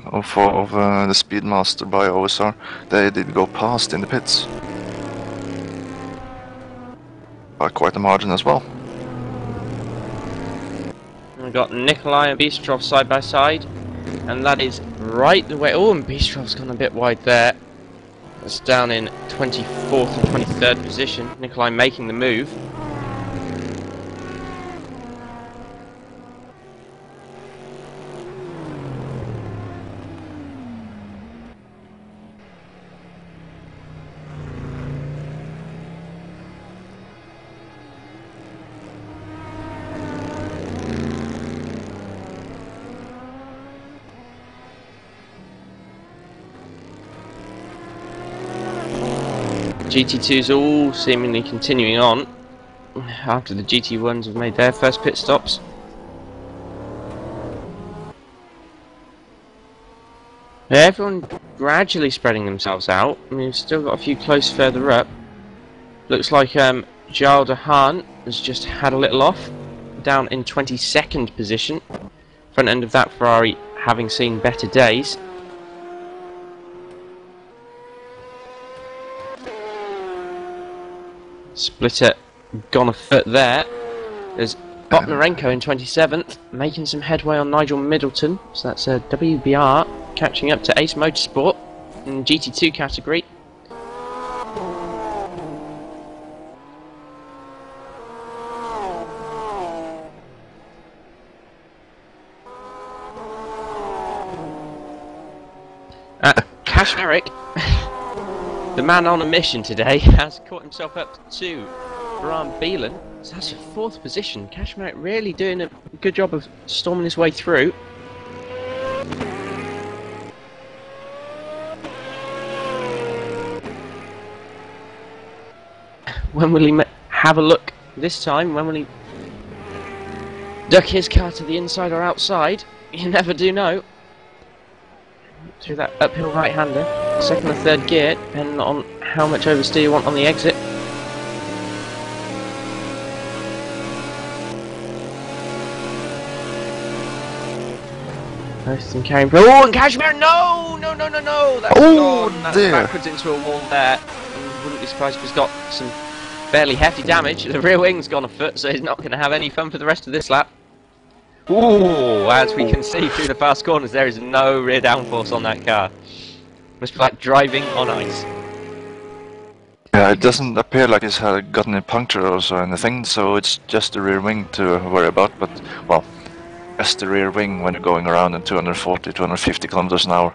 of the Speedmaster by OSR, they did go past in the pits by quite a margin as well. We've got Nikolai and Bistrov side by side, and that is right the way. Oh, and Bistrov's gone a bit wide there. That's down in 24th and 23rd position. Nikolai making the move. GT2s all seemingly continuing on after the GT1s have made their first pit stops. Everyone gradually spreading themselves out. I mean, we've still got a few close further up. Looks like Jarl de Haan has just had a little off, down in 22nd position. Front end of that Ferrari having seen better days. Splitter gone a foot there. There's Botnarenko in 27th, making some headway on Nigel Middleton. So that's a WBR catching up to Ace Motorsport in the GT2 category. Cash Merrick, the man on a mission today, has caught himself up to Bram Beelan. So that's your 4th position. Cash Merrick really doing a good job of storming his way through. When will he have a look this time? When will he duck his car to the inside or outside? You never do know. Through that uphill right-hander, 2nd or 3rd gear, depending on how much oversteer you want on the exit. Both and carrying. Oh, and Kashmir! No! No! No! No! No! That's gone. That's backwards into a wall there. I wouldn't be surprised if he's got some fairly hefty damage. The rear wing's gone a foot, so he's not going to have any fun for the rest of this lap. Ooh, as we can see through the fast corners, there is no rear downforce on that car. Must be like driving on ice. Yeah, it doesn't appear like he's gotten a puncture or so anything, so it's just the rear wing to worry about, but, well, just the rear wing when you're going around in 240, 250 kilometers an hour.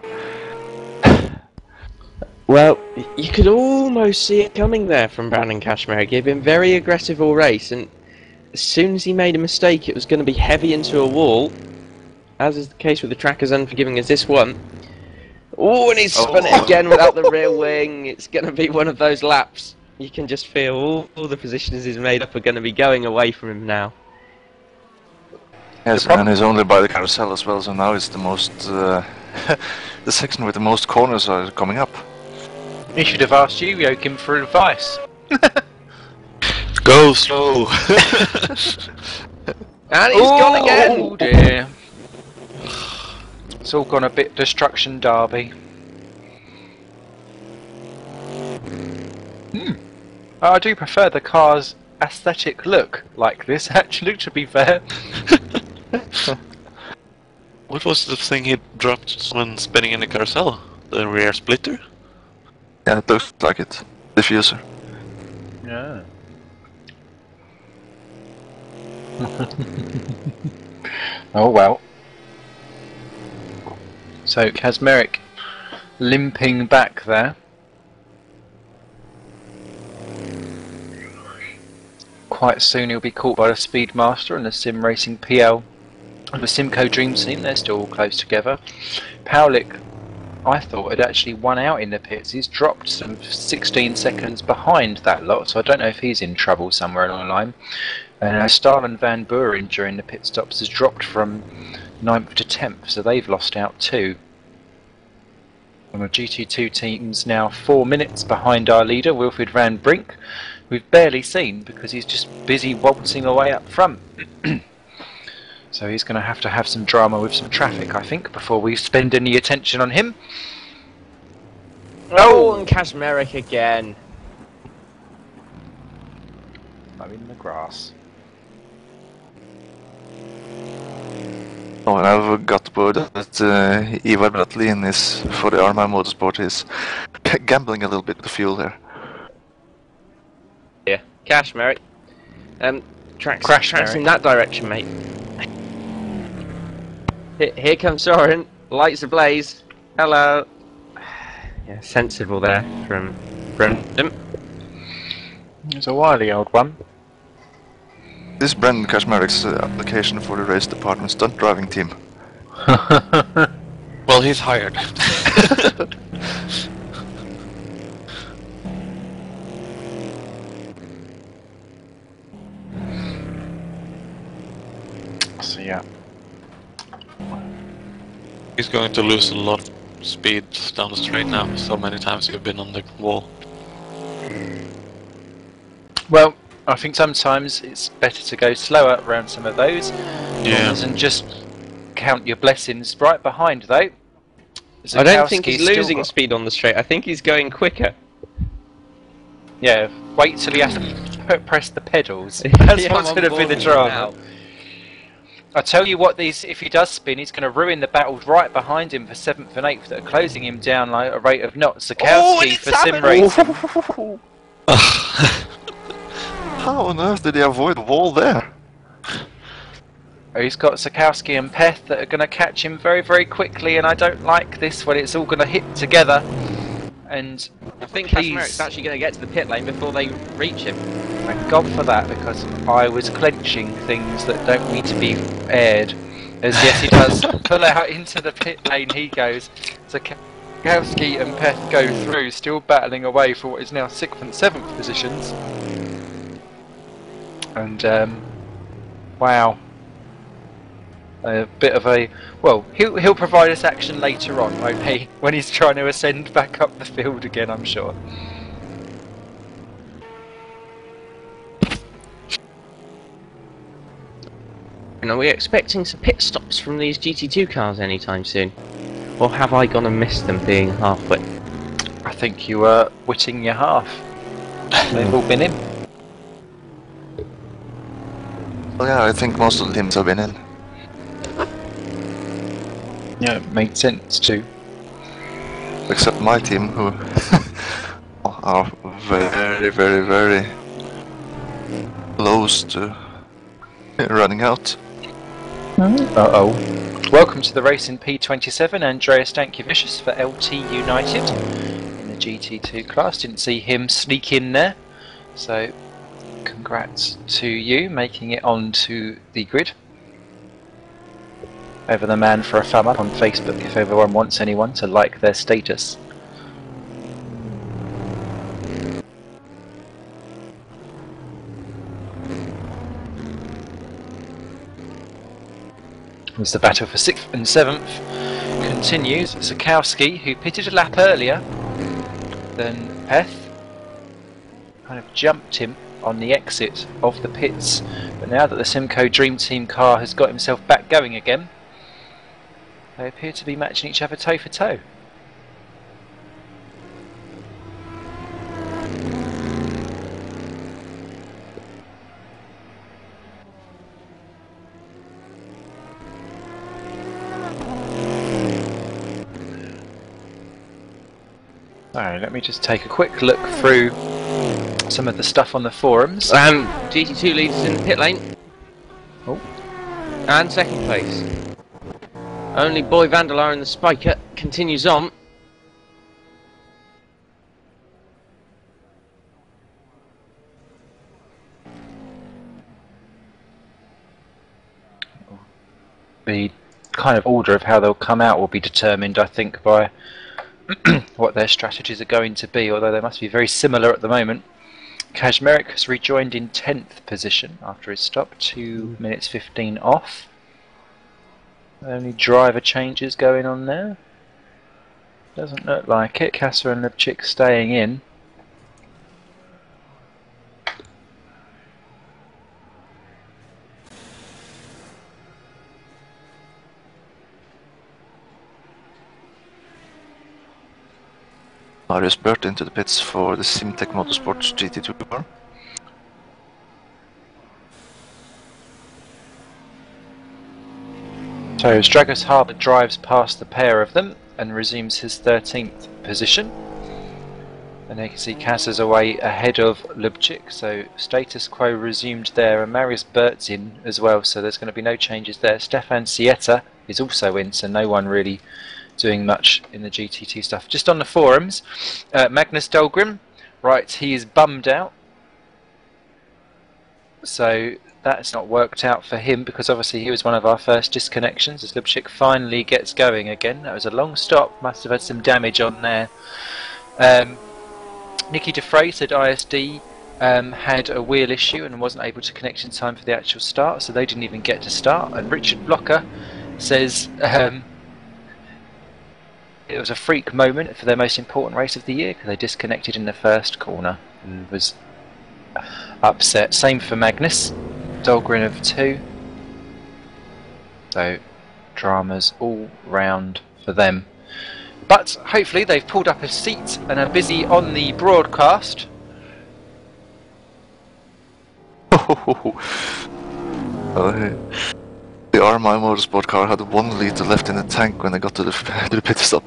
Well, you could almost see it coming there from Brandon Kashmir. He gave him very aggressive all race, and as soon as he made a mistake, it was going to be heavy into a wall, as is the case with the track as unforgiving as this one. Oh, and he's spun it again without the rear wing. It's going to be one of those laps. You can just feel all the positions he's made up are going to be going away from him now. Yes, and he's only by the carousel as well, so now it's the most... the section with the most corners are coming up. He should have asked you, Joachim, for advice. Go slow. And he's gone again. Oh dear. It's all gone a bit Destruction Derby. I do prefer the car's aesthetic look like this, actually, to be fair. What was the thing he dropped when spinning in the carousel? The rear splitter? Yeah, it looks like it. Diffuser. Yeah. Oh well. So Kazmeric limping back there. Quite soon he'll be caught by the Speedmaster and the Sim Racing PL and the Simco Dream Team. They're still all close together. Paulik, I thought, had actually won out in the pits. He's dropped some 16 seconds behind that lot, so I don't know if he's in trouble somewhere along the line. And Starlin Van Buren during the pit stops has dropped from 9th to 10th, so they've lost out too. And the GT2 team's now 4 minutes behind our leader, Wilfried Van Brink. We've barely seen because he's just busy waltzing away up front. So he's going to have some drama with some traffic, I think, before we spend any attention on him. Oh, and Kazmeric again. I'm in the grass. Oh, and I've got word that Ivar Bratlin is, for the Arma Motorsport, is gambling a little bit with the fuel there. Yeah, Kazmeric. Tracks Crashmeric. in that direction, mate. Here comes Soren. Lights ablaze. Hello. Yeah, sensible there from Brendan. It's a wily old one. This is Brendan Kazmeric's application for the race department stunt driving team. Well, he's hired. So yeah. He's going to lose a lot of speed down the straight now. So many times we've been on the wall. Well, I think sometimes it's better to go slower around some of those. Yeah. And just count your blessings. Right behind though. I don't think he's Zakowski's still losing got- speed on the straight. I think he's going quicker. Yeah, wait till he has to press the pedals. That's Yeah, what's I'm going on to be the board drama. now. I tell you what, if he does spin, he's going to ruin the battles right behind him for 7th and 8th that are closing him down like a rate of knots. Zakowski for Sim Racing. How on earth did he avoid the wall there? He's got Zakowski and Peth that are going to catch him very, very quickly, and I don't like this when it's all going to hit together. And I think please, Kazmeric's actually going to get to the pit lane before they reach him. thank God for that, because I was clenching things that don't need to be aired. As yes, he does pull out into the pit lane. He goes. Zakowski and Peth go through, still battling away for what is now 6th and 7th positions. And wow, a bit of a he'll provide us action later on, won't he? When he's trying to ascend back up the field again, I'm sure. And are we expecting some pit stops from these GT2 cars anytime soon? Or have I gone and missed them being halfway? I think you were witting your half. They've all been in. Well, yeah, I think most of the teams have been in. Yeah, it makes sense too. Except my team, who are very, very, very close to running out. Uh-oh. Welcome to the race in P27, Andreas Stankiewicz for LT United in the GT2 class. Didn't see him sneak in there, so congrats to you making it onto the grid. Over the man for a thumb up on Facebook if everyone wants anyone to like their status. As the battle for 6th and 7th continues, Zakowski, who pitted a lap earlier than Peth, kind of jumped him on the exit of the pits, but now that the Simco Dream Team car has got himself back going again, They appear to be matching each other toe for toe. Alright, let me just take a quick look through some of the stuff on the forums. GT2 leaders in the pit lane. Oh. And second place. Only Boy Vandelar in the Spiker continues on. The kind of order of how they'll come out will be determined, I think, by what their strategies are going to be, although they must be very similar at the moment. Kazmarek has rejoined in 10th position after his stop, 2 minutes 15 off. Only driver changes going on there. Doesn't look like it. Kassa and Lubchik staying in. Marius Burt into the pits for the Simtech Motorsports GT2 car. So Stragos Harbour drives past the pair of them and resumes his 13th position. And you can see Kassa's away ahead of Lubchik, so status quo resumed there, and Marius Burt's in as well, so there's going to be no changes there. Stefan Sieta is also in, so no one really doing much in the GT2 stuff. Just on the forums, Magnus Dahlgren writes he is bummed out, so that's not worked out for him, because obviously he was one of our first disconnections as Lubchik finally gets going again. That was a long stop, must have had some damage on there. Nicky DeFrey said ISD had a wheel issue and wasn't able to connect in time for the actual start, so they didn't even get to start. And Richard Blocker says it was a freak moment for their most important race of the year because they disconnected in the first corner and was upset. Same for Magnus Dahlgren of 2. So dramas all round for them. But hopefully they've pulled up a seat and are busy on the broadcast. The RMI Motorsport car had 1 liter left in the tank when they got to the pit stop.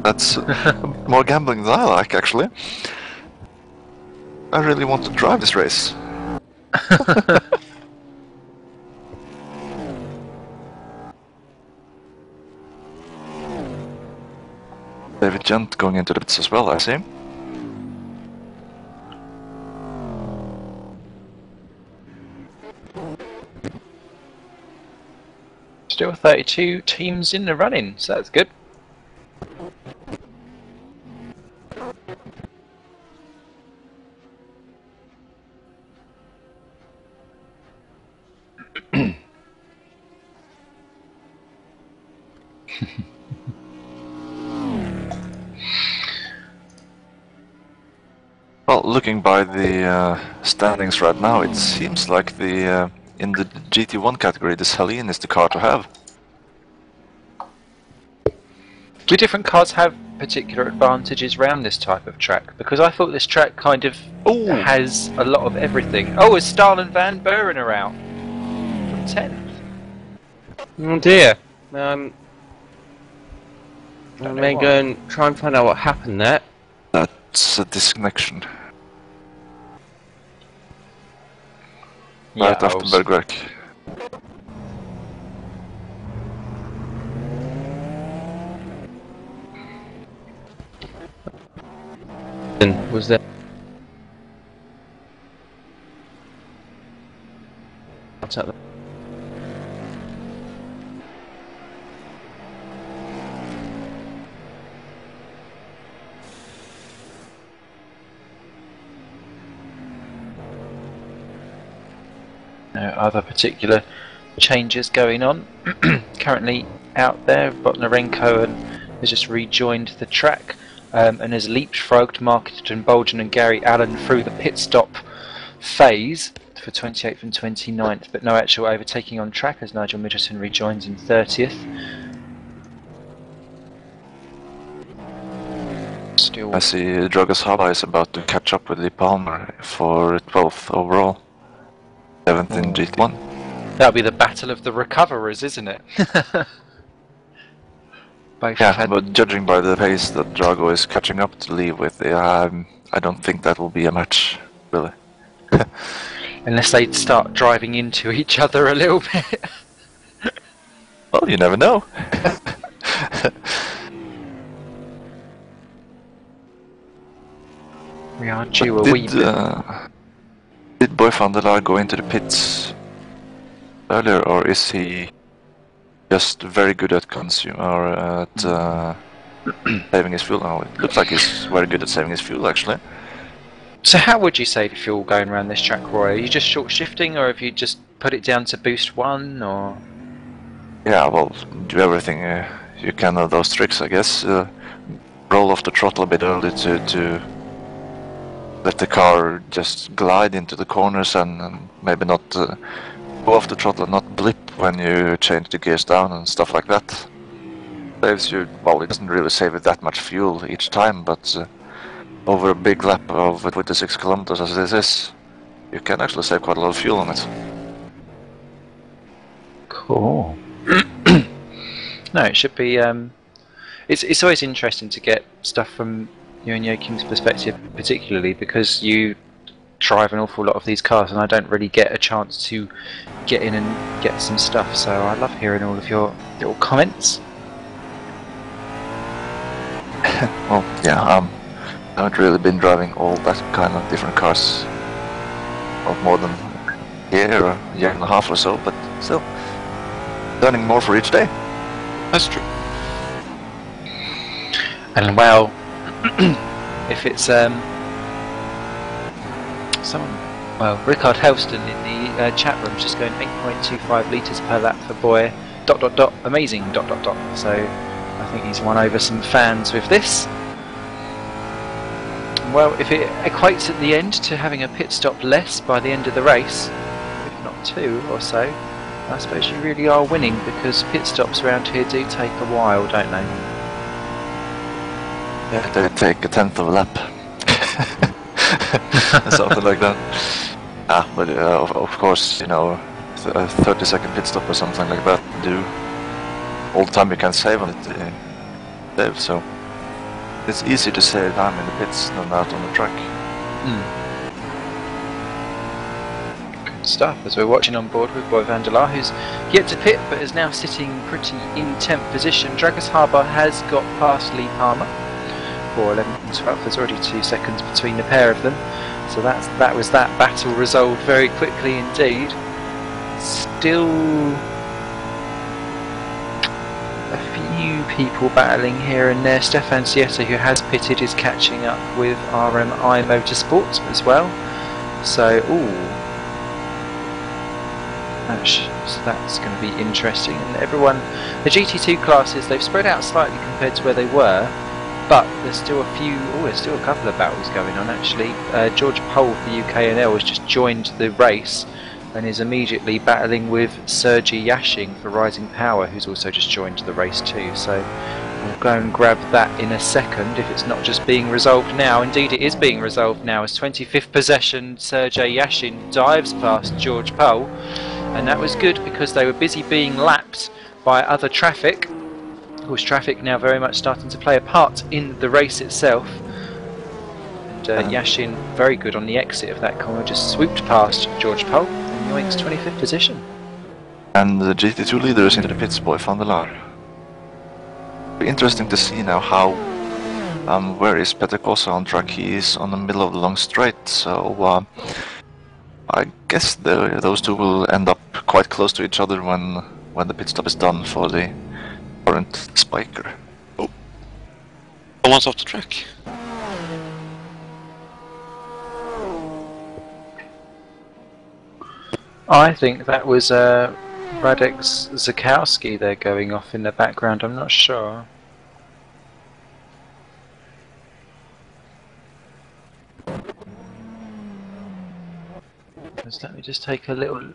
That's more gambling than I like, actually. I really want to drive this race. David Gent going into the pits as well, I see. Still 32 teams in the running, so that's good. Well, looking by the standings right now, it seems like the in the GT1 category, the Saleen is the car to have. Do different cars have particular advantages around this type of track? Because I thought this track kind of has a lot of everything. Oh, is Stahl and Van Buren are out from 10th? Oh dear. I may go and try and find out what happened there. That's a disconnection. Yeah, Right after Bergwerk. Was there? What's up there? No other particular changes going on. Currently out there, Botnarenko has just rejoined the track and has leapfrogged Marketon Bolgen and Gary Allen through the pit stop phase for 28th and 29th, but no actual overtaking on track as Nigel Middleton rejoins in 30th. Still. I see Dragas Haba is about to catch up with Lee Palmer for 12th overall. 7th in GT1. That'll be the battle of the recoverers, isn't it? Both Yeah, had but judging by the pace that Drago is catching up to Lee with, I don't think that will be a match, really. unless they start driving into each other a little bit. Well, you never know. We are due a wee bit. Did Boy van der Laar go into the pits earlier, or is he just very good at saving his fuel? Oh, it looks like he's very good at saving his fuel, actually. So how would you save your fuel going around this track, Roy? Are you just short shifting, or have you just put it down to boost 1, or...? Yeah, well, do everything you can of those tricks, I guess. Roll off the throttle a bit early to let the car just glide into the corners and maybe not go off the throttle and not blip when you change the gears down and stuff like that. Saves you, well, it doesn't really save it that much fuel each time, but over a big lap of 26 kilometers as this is, you can actually save quite a lot of fuel on it. Cool. No, it should be. It's always interesting to get stuff from you and Joachim's perspective, particularly because you drive an awful lot of these cars, and I don't really get a chance to get in and get some stuff. So I love hearing all of your little comments. Well, yeah, I haven't really been driving all that kind of different cars of more than a year or a year and a half or so, but still learning more for each day. That's true. And well, if it's someone, Rickard Helston in the chat room just going 8.25 litres per lap for Boy. ... Amazing ... So I think he's won over some fans with this. Well, if it equates at the end to having a pit stop less by the end of the race, if not 2 or so, I suppose you really are winning, because pit stops around here do take a while, don't they? Yeah, they take a 10th of a lap. Something like that. But of course, you know, a 30-second pit stop or something like that, do all the time you can save on it, save, so it's easier to save time in the pits than out on the track. Good stuff, as we're watching on board with Boy van der Laar, who's yet to pit but is now sitting pretty in 10th position. Dragas Harbour has got past Lee Palmer for 11th and 12th. There's already 2 seconds between the pair of them, so that was that battle resolved very quickly indeed. Still a few people battling here and there. Stefan Sieta, who has pitted, is catching up with RMI Motorsports as well. So, so that's going to be interesting. And everyone, the GT2 classes, they've spread out slightly compared to where they were, but there's still there's still a couple of battles going on actually. George Pole for UKNL has just joined the race and is immediately battling with Sergei Yashin for Rising Power, who's also just joined the race too. So we'll go and grab that in a second, if it's not just being resolved now. Indeed it is being resolved now, as 25th possession Sergei Yashin dives past George Pole, and that was good because they were busy being lapped by other traffic. Of course, traffic now very much starting to play a part in the race itself. And Yashin, very good on the exit of that corner, just swooped past George Pole, and Yoink's 25th position. And the GT2 leader is into the pits, Boy van der Laar. Be interesting to see now how, where is Peter Kosa on track? He is on the middle of the long straight, so I guess those two will end up quite close to each other when the pit stop is done for the current spiker. Oh, someone's off the track. I think that was Radek Zakowski there going off in the background, I'm not sure. Let me just take a little...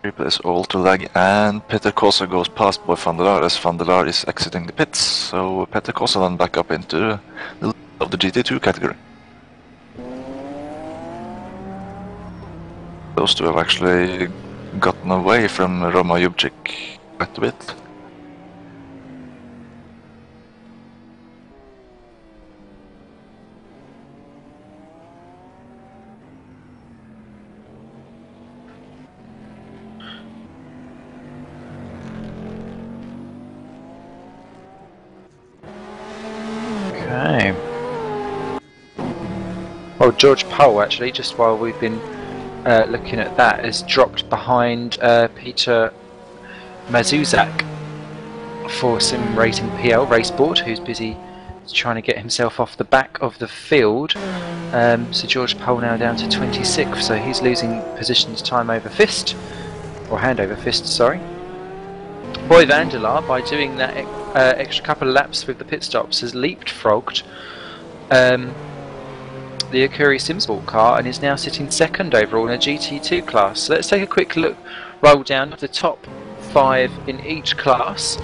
Replace all to lag, and Peter Kosa goes past Boy van der Laar as van der Laar is exiting the pits. So Peter Kosa then back up into the lead of the GT2 category. Those two have actually gotten away from Roma Jubcic quite a bit. Okay. Well, George Pole actually, just while we've been looking at that, has dropped behind Peter Mazuzak for Sim Racing PL Raceboard, who's busy trying to get himself off the back of the field. So George Pole now down to 26th, so he's losing positions time over fist, or hand over fist, sorry. Boy van der Laar, by doing that extra couple of laps with the pit stops, has leapfrogged the Akuri Simsport car and is now sitting second overall in a GT2 class. So let's take a quick look, roll down of the top 5 in each class.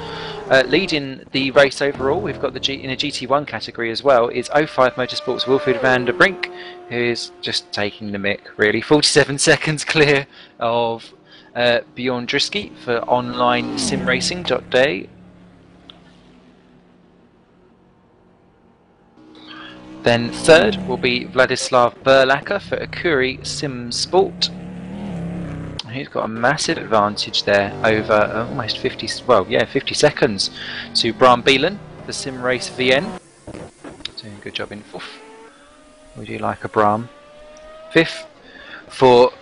Leading the race overall, we've got in a GT1 category as well, is 05 Motorsports Wilfried van der Brink, who is just taking the mick, really. 47 seconds clear of Bjorn Drisky for online simracing.de. Then third will be Vladislav Berlacher for Akuri Simsport. He's got a massive advantage there over almost 50 seconds to Bram Beelen for Simrace VN. Doing a good job in fourth. We do like a Bram. Fifth for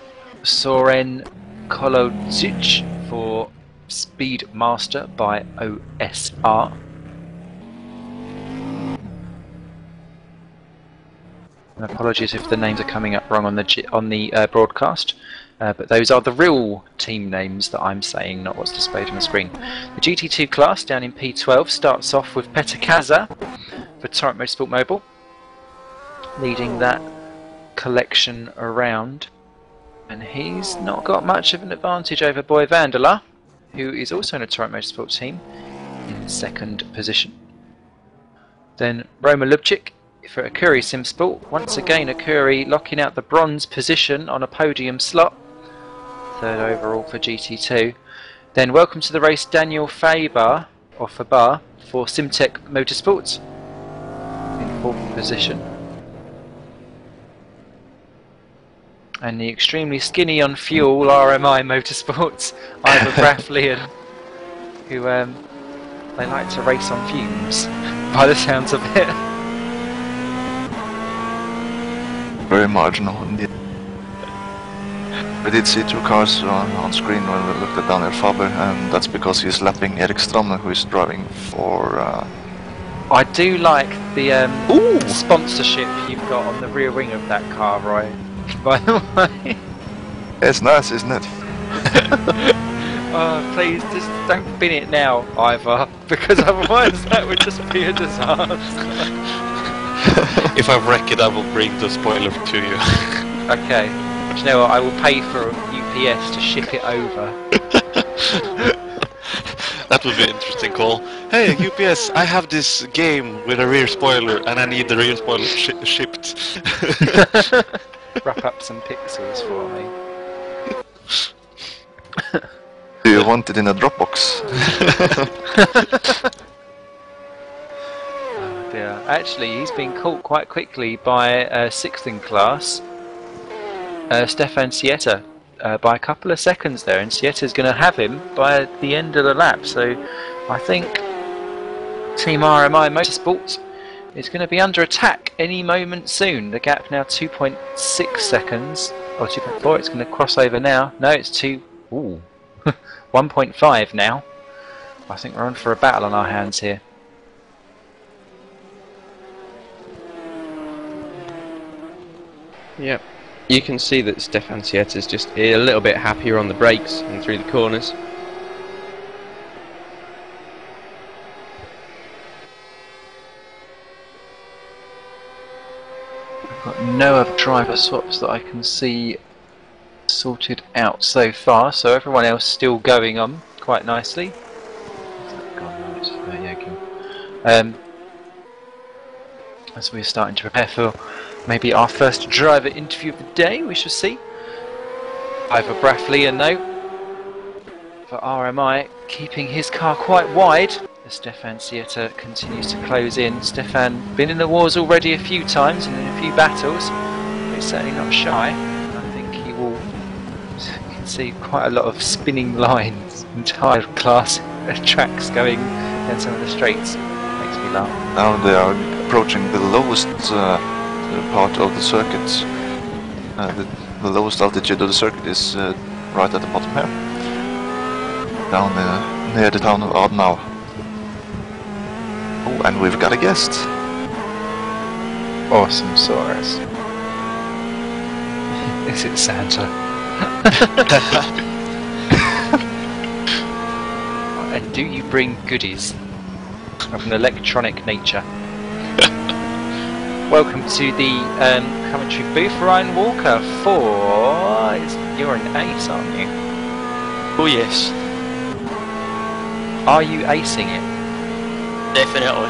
Soren Kolodzic for Speedmaster by OSR. And apologies if the names are coming up wrong on the broadcast, but those are the real team names that I'm saying, not what's displayed on the screen. The GT2 class down in P12 starts off with Petr Kaza for Torrent Motorsport Mobile, leading that collection around, and he's not got much of an advantage over Boy van der Laar, who is also in a Torrent Motorsport team in second position. Then Roma Ljubčić for Akuri Simsport. Once again, Akuri locking out the bronze position on a podium slot. Third overall for GT2. Then welcome to the race, Daniel Faber for Simtech Motorsports in fourth position. And the extremely skinny on fuel RMI Motorsports, Ivor Braflian, who they like to race on fumes by the sounds of it. Very marginal indeed. We did see two cars on screen when we looked at Daniel Faber, and that's because he's lapping Erik Stramne, who is driving for... I do like the sponsorship you've got on the rear wing of that car, right? By the way. It's nice, isn't it? Oh, please, just don't bin it now, Ivor, because otherwise that would just be a disaster. If I wreck it, I will bring the spoiler to you. Okay. Do you know what? I will pay for UPS to ship it over. That would be an interesting call. Hey, UPS, I have this game with a rear spoiler and I need the rear spoiler shipped. Wrap up some pixels for me. Do you want it in a Dropbox? Yeah, actually, he's been caught quite quickly by sixth in class, Stefan Sieta, by a couple of seconds there, and Sieta's going to have him by the end of the lap. So I think Team RMI Motorsports is going to be under attack any moment soon. The gap now 2.6 seconds, or 2.4. It's going to cross over now. No, it's 1.5 now. I think we're on for a battle on our hands here. Yep. You can see that Stefan Sieta is just a little bit happier on the brakes and through the corners. I've got no other driver swaps that I can see sorted out so far, so everyone else still going on quite nicely. As we're starting to prepare for maybe our first driver interview of the day, we shall see. Ivor Braffley, a note for RMI, keeping his car quite wide as Stefan Sieta continues to close in. Stefan been in the wars already a few times and in a few battles, but he's certainly not shy. I think he will. You can see quite a lot of spinning lines, entire class tracks going down some of the straights. Makes me laugh. Now they are approaching the lowest part of the circuit. The lowest altitude of the circuit is right at the bottom here, down near the town of Ardenau. Oh, and we've got a guest. Awesome Saurus. Is it Santa? And do you bring goodies of an electronic nature? Welcome to the commentary booth, Ryan Walker. You're an ace, aren't you? Oh yes. Are you acing it? Definitely.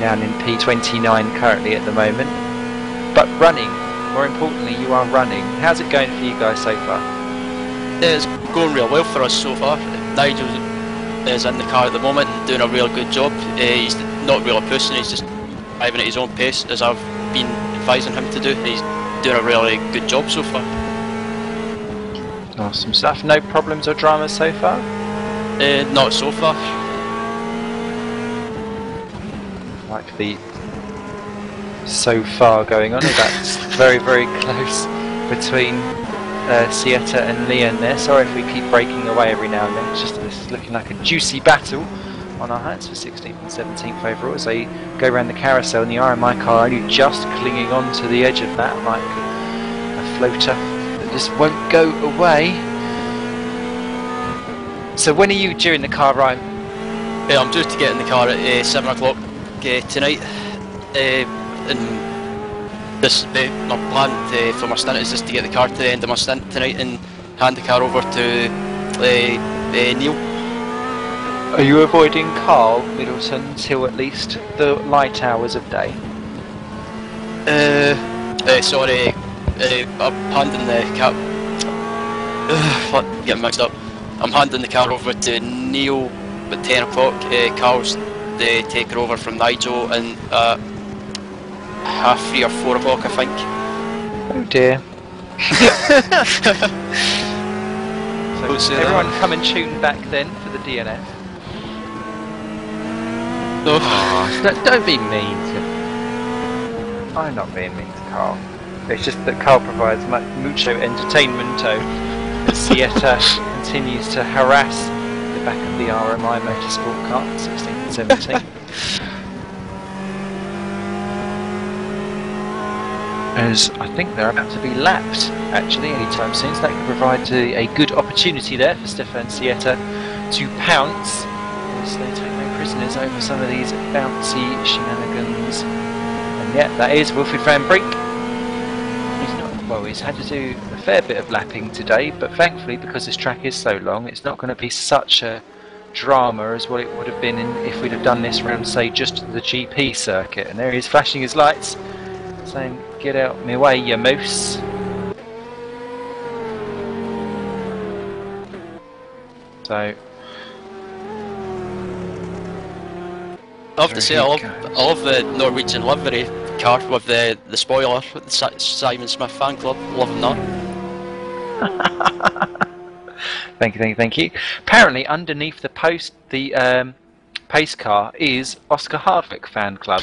Down in P29 currently at the moment. But running, more importantly, you are running. How's it going for you guys so far? It's going real well for us so far. Nigel is in the car at the moment and doing a real good job. He's not really pushing, he's just driving at his own pace as I've been advising him to do. He's doing a really good job so far. Awesome stuff. No problems or dramas so far? Not so far. Like the so far going on, that's very, very close between Sieta and Leon there. Sorry if we keep breaking away every now and then. It's just this is looking like a juicy battle on our hands for 16th and 17th overall as they go around the carousel, and the RMI car only just clinging on to the edge of that like a floater that just won't go away. So when are you due in the car, Ryan? I'm due to get in the car at 7 o'clock tonight, and this my plan for my stint is just to get the car to the end of my stint tonight and hand the car over to Neil. Are you avoiding Carl Middleton till at least the light hours of day? Sorry, I'm handing the car. Getting mixed up. I'm handing the car over to Neil at 10 o'clock. Carl's take her over from Nigel and 3:30 or 4 o'clock, I think. Oh dear. So everyone come and tune back then for the DNF. Oh. Don't be mean to... I'm not being mean to Carl. It's just that Carl provides mucho entertainmento. Sieta continues to harass the back of the RMI Motorsport car, 16 and 17. As I think they're about to be lapped, actually, anytime soon, so that could provide a good opportunity there for Stefan Sieta to pounce as they take no prisoners over some of these bouncy shenanigans. And yeah, that is Wilfried van Brink. He's had to do a fair bit of lapping today, but thankfully, because this track is so long, it's not going to be such a drama as what it would have been if we'd have done this round, say, just the GP circuit. And there he is flashing his lights, saying, "Get out my way, you moose." So, I have to say, I love the Norwegian livery car with the spoiler, with the Simon Smith fan club. Loving that. Thank you. Apparently, underneath the pace car is Oscar Hardwick fan club.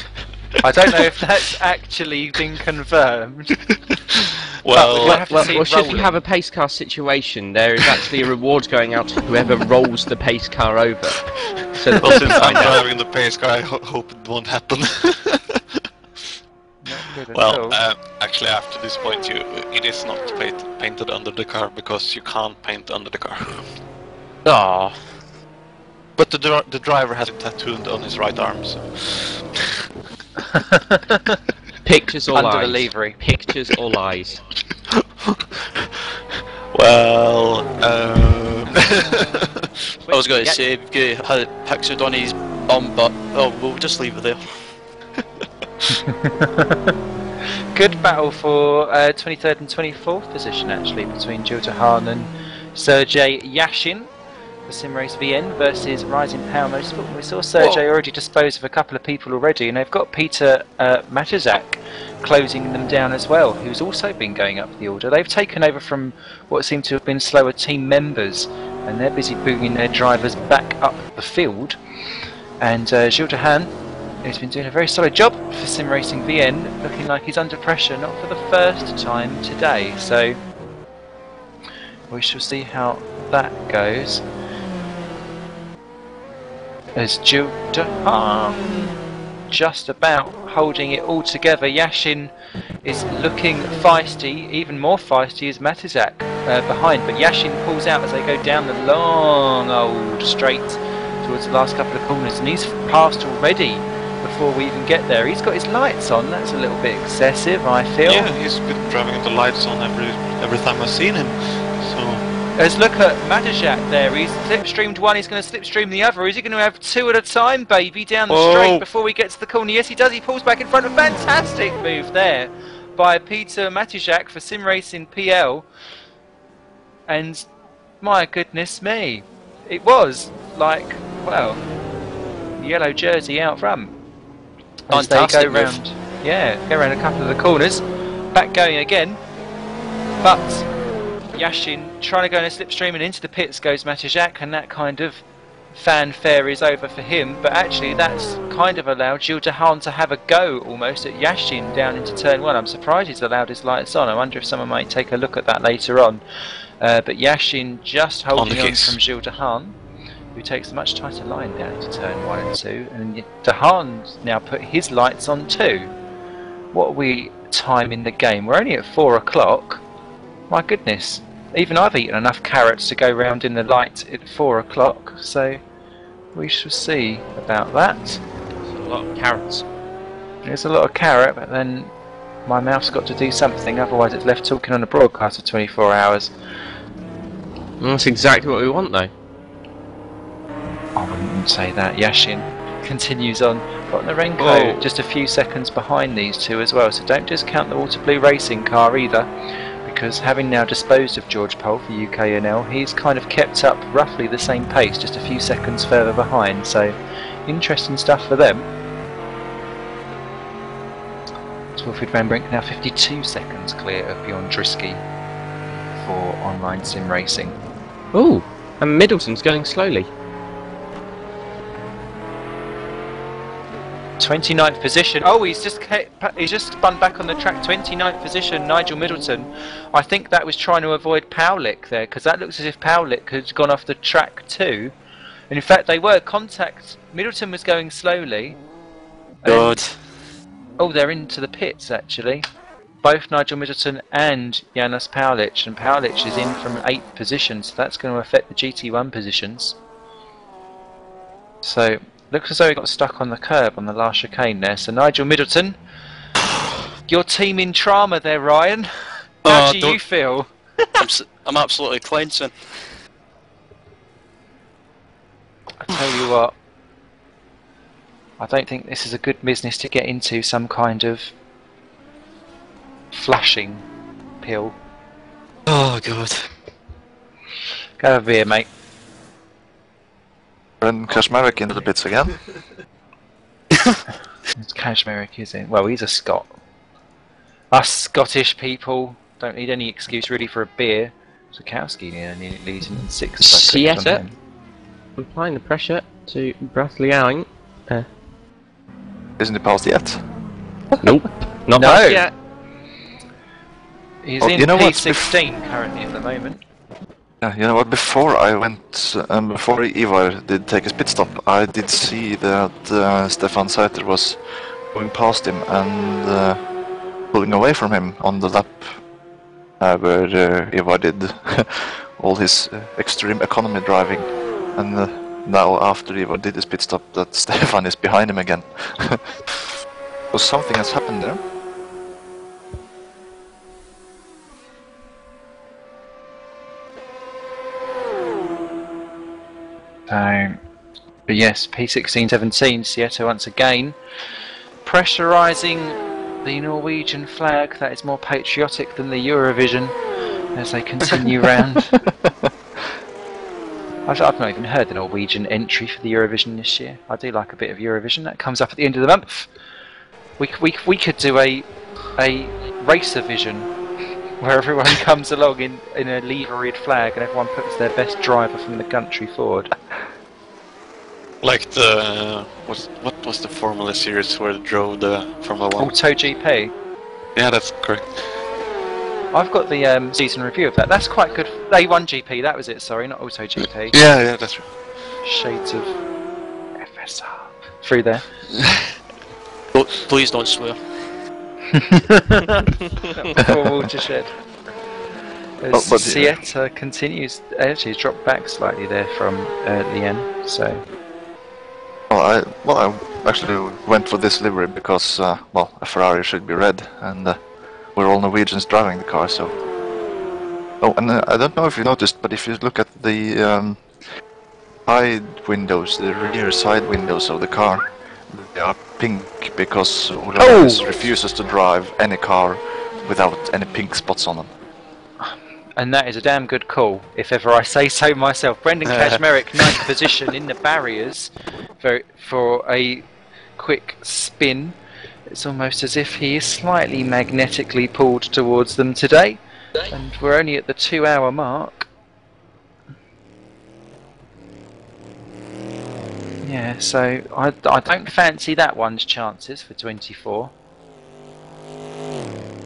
I don't know if that's actually been confirmed. Well, should we have a pace car situation, there is actually a reward going out to whoever rolls the pace car over. So that since I'm driving the pace car, I hope it won't happen. Well, actually, after this point, it is not painted under the car because you can't paint under the car. Ah. But the driver has it tattooed on his right arm, so... Pictures or Under lies? the livery. Pictures or lies? Well, I was going to say you had pictured on his bum, but we'll just leave it there. Good battle for 23rd and 24th position actually between Jill DeHaan and Sergei Yashin. The Sim Race VN versus Rising Power Motorsport. We saw Sergei already dispose of a couple of people already, and they've got Peter Matizak closing them down as well, who's also been going up the order. They've taken over from what seem to have been slower team members, and they're busy booting their drivers back up the field. And Gilles DeHaan, who's been doing a very solid job for Sim Racing VN, looking like he's under pressure, not for the first time today. So we shall see how that goes. As Gilles DeHaan just about holding it all together. Yashin is looking feisty, even more feisty is Matizak behind, but Yashin pulls out as they go down the long old straight towards the last couple of corners, and he's passed already before we even get there. He's got his lights on. That's a little bit excessive, I feel. yeah, he's been driving with the lights on every time I've seen him. So Let's look at Matizak there. He's slipstreamed one, he's going to slipstream the other. Is he going to have two at a time, baby, down the straight before we get to the corner? Yes, he does. He pulls back in front. A fantastic move there by Peter Matizak for Sim Racing PL. And my goodness me, it was like, well, yellow jersey out front. As they go round, go around a couple of the corners, back going again, but Yashin trying to go in a slipstream, and into the pits goes Matizak, and that kind of fanfare is over for him. But actually that's kind of allowed Gilles DeHaan to have a go almost at Yashin down into turn one. I'm surprised he's allowed his lights on. I wonder if someone might take a look at that later on. But Yashin just holding on from Gilles DeHaan, who takes a much tighter line down into turn 1 and 2, and DeHaan's now put his lights on too. What are we time in the game? We're only at 4 o'clock. My goodness, even I've eaten enough carrots to go round in the light at 4 o'clock, so we shall see about that. There's a lot of carrots. There's a lot of carrot, but then my mouth's got to do something, otherwise it's left talking on a broadcast for 24 hours. Well, that's exactly what we want though. I wouldn't say that. Yashin continues on. Botnarenko just a few seconds behind these two as well, so don't discount the Water Blue Racing car either, because having now disposed of George Pole for UKNL, he's kind of kept up roughly the same pace, just a few seconds further behind, so interesting stuff for them. Wilfried Van Brink now 52 seconds clear of Bjorn Drisky for online sim racing. Ooh, and Middleton's going slowly. 29th position. Oh, he's just spun back on the track. 29th position, Nigel Middleton. I think that was trying to avoid Powlick there, because that looks as if Powlick had gone off the track too. And in fact, they were contact. Middleton was going slowly. Good. Oh, they're into the pits actually. Both Nigel Middleton and Janusz Powlic, and Powlic is in from 8th position, so that's going to affect the GT1 positions. So looks as though he got stuck on the curb on the last chicane there. So Nigel Middleton, your team in trauma there, Ryan. How do you feel? I'm absolutely cleansing. I tell you what, I don't think this is a good business to get into, some kind of flashing pill. Oh god. Go have a beer, mate. And Kashmarek into the pits again. Kashmarek is in. Well, he's a Scot. Us Scottish people don't need any excuse really for a beer. Zukowski nearly leads in 6th. Sieta applying the pressure to Brasiliang. Isn't he passed yet? Nope, not No. passed yet. He's Oh, in you know what? P16 currently at the moment. Yeah, you know what? Before I went, before Ivar did take his pit stop, I did see that Stefan Saiter was going past him and pulling away from him on the lap where Ivar did all his extreme economy driving, and now after Ivar did his pit stop, that Stefan is behind him again. So something has happened there. But yes, P1617, Sieta once again pressurising the Norwegian flag that is more patriotic than the Eurovision as they continue round. I've not even heard the Norwegian entry for the Eurovision this year. I do like a bit of Eurovision. That comes up at the end of the month. We could do a racer vision where everyone comes along in a liveried flag and everyone puts their best driver from the country forward. Like the what was the Formula Series where they drove the Formula 1? AutoGP. Yeah, that's correct. I've got the season review of that. That's quite good. A1GP, that was it. Sorry, not AutoGP. Yeah, that's right. Shades of FSR through there. Please don't swear. Before watershed. As Sieta continues, actually, he's dropped back slightly there from Lien. So. Well, I actually went for this livery because, well, a Ferrari should be red, and we're all Norwegians driving the car, so... Oh, and I don't know if you noticed, but if you look at the side windows, the rear side windows of the car, they are pink because Olaus refuses to drive any car without any pink spots on them. And that is a damn good call, if ever I say so myself. Brendan Kazmarek, 9th position in the barriers for a quick spin. It's almost as if he is slightly magnetically pulled towards them today. And we're only at the 2-hour mark. Yeah, so I don't fancy that one's chances for 24.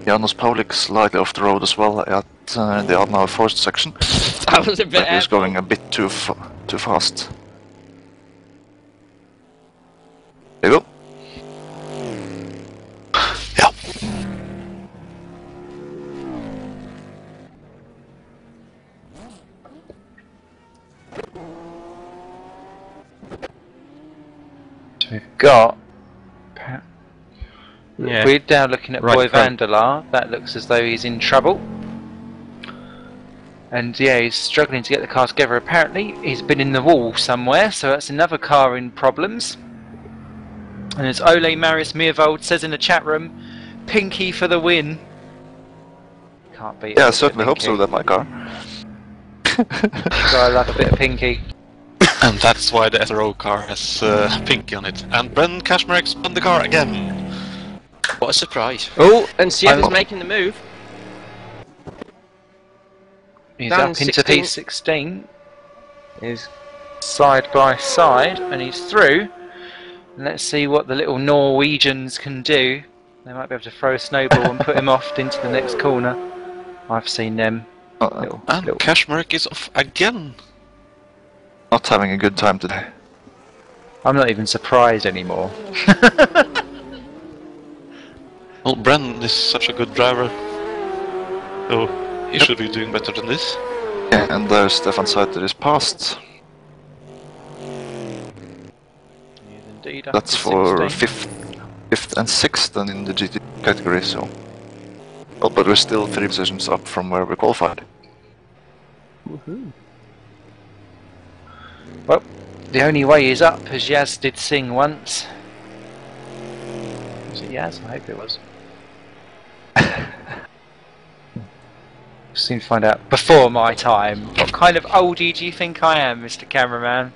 Janos Paulik slightly off the road as well at the Adnar Forest section. That was a bit. He was going a bit too fast. There you go. Yeah. So we've got. Yeah. We're now looking at Right Boy front. Vanderlaar. That looks as though he's in trouble. And yeah, he's struggling to get the car together apparently. He's been in the wall somewhere, so that's another car in problems. And as Ole Marius Meervold says in the chat room, Pinky for the win. Can't beat Yeah, I it, certainly hope so, Pinky. that my car. Gotta love a bit of Pinky. And that's why the SRO car has Pinky on it. And Brendan Kazmarek spun the car again. What a surprise. Oh, and Sieta's I'm- making the move. He's Down up into 16. P16, Is side by side, and he's through. And let's see what the little Norwegians can do. They might be able to throw a snowball and put him off into the next corner. I've seen them. And Little. Kazmarek is off again. Not having a good time today. I'm not even surprised anymore. Well, Brendan is such a good driver. So he should be doing better than this. Yeah, and there's Stefan Saiter is passed. He is indeed up That's to for 16. fifth and sixth and in the GT category, so... Well, but we're still 3 positions up from where we qualified. Well, the only way is up, as Yaz did sing once. Was it Yaz? I hope it was. Soon to find out. Before my time. What kind of oldie do you think I am, Mr. Cameraman?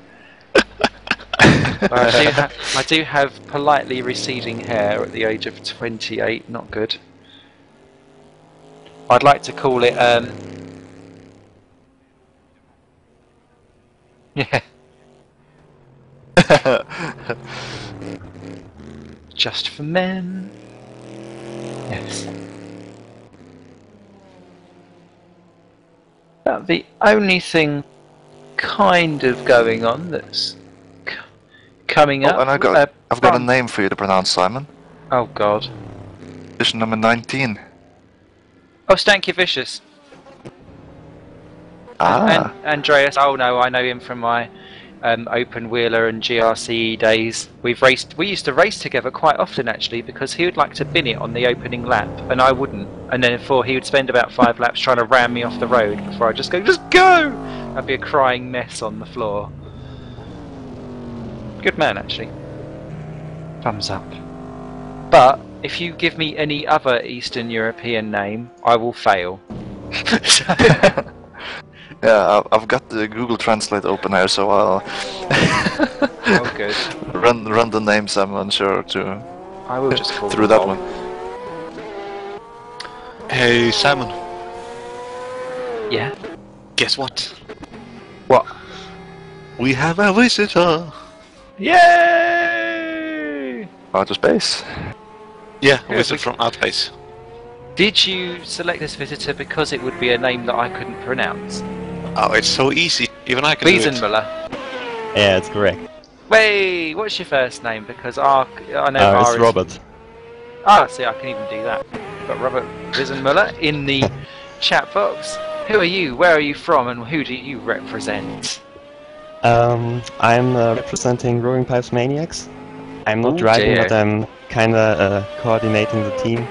I do have politely receding hair at the age of 28. Not good. I'd like to call it, yeah. Just for men. Yes. But the only thing kind of going on that's coming up. And I've got a name for you to pronounce, Simon. Oh God. Position number 19. Oh, Stanky Vicious. Ah. And Andreas. Oh no, I know him from my open wheeler and GRCE days. We used to race together quite often actually, because he would like to bin it on the opening lap and I wouldn't, and then he would spend about 5 laps trying to ram me off the road before I just go. I'd be a crying mess on the floor. Good man, actually. Thumbs up. But if you give me any other Eastern European name, I will fail. Yeah, I've got the Google Translate open here, so I'll Oh, good. run the names I'm unsure to I will just call through them that Bob. one. Hey, Simon. Yeah? Guess what? What? We have a visitor. Yay! Outer space. Yeah, a Yeah, visitor we- from outer space. Did you select this visitor because it would be a name that I couldn't pronounce? Oh, it's so easy. Even I can do it. Wiesenmuller. Yeah, it's correct. Wait, what's your first name? Because I know R It's is... Robert. Ah, see, I can even do that. Got Robert Wiesenmuller in the chat box. Who are you? Where are you from? And who do you represent? I'm representing Roaring Pipes Maniacs. I'm not Oh, driving, dear. but I'm kinda coordinating the team.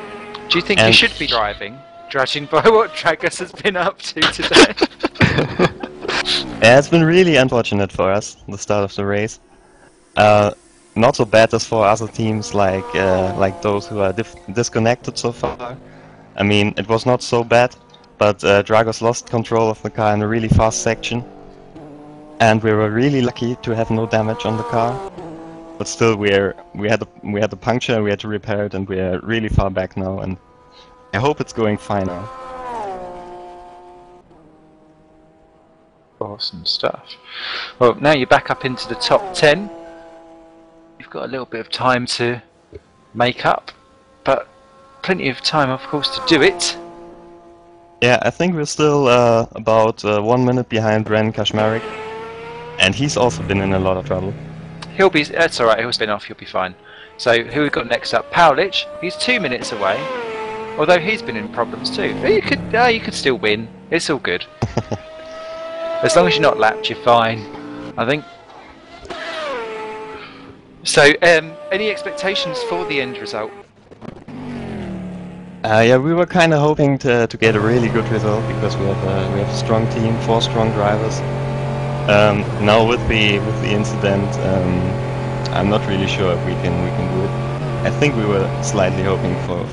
Do you think you And- should be driving? Judging by what Tragus has been up to today. Yeah, it's been really unfortunate for us, the start of the race. Not so bad as for other teams like those who are disconnected so far. I mean, it was not so bad, but Dragos lost control of the car in a really fast section, and we were really lucky to have no damage on the car. But still, we had a puncture, we had to repair it, and we are really far back now. And I hope it's going fine now. Awesome stuff. Well, now you're back up into the top 10. You've got a little bit of time to make up, but plenty of time, of course, to do it. Yeah, I think we're still about 1 minute behind Ren Kashmarek, and he's also been in a lot of trouble. He'll be. That's all right. He'll spin off. He'll be fine. So who we got next up? Powlich. He's 2 minutes away. Although he's been in problems too. You could still win. It's all good. As long as you're not lapped, you're fine. I think. So, any expectations for the end result? Yeah, we were kind of hoping to get a really good result because we have a strong team, 4 strong drivers. Now with the incident, I'm not really sure if we can do it. I think we were slightly hoping for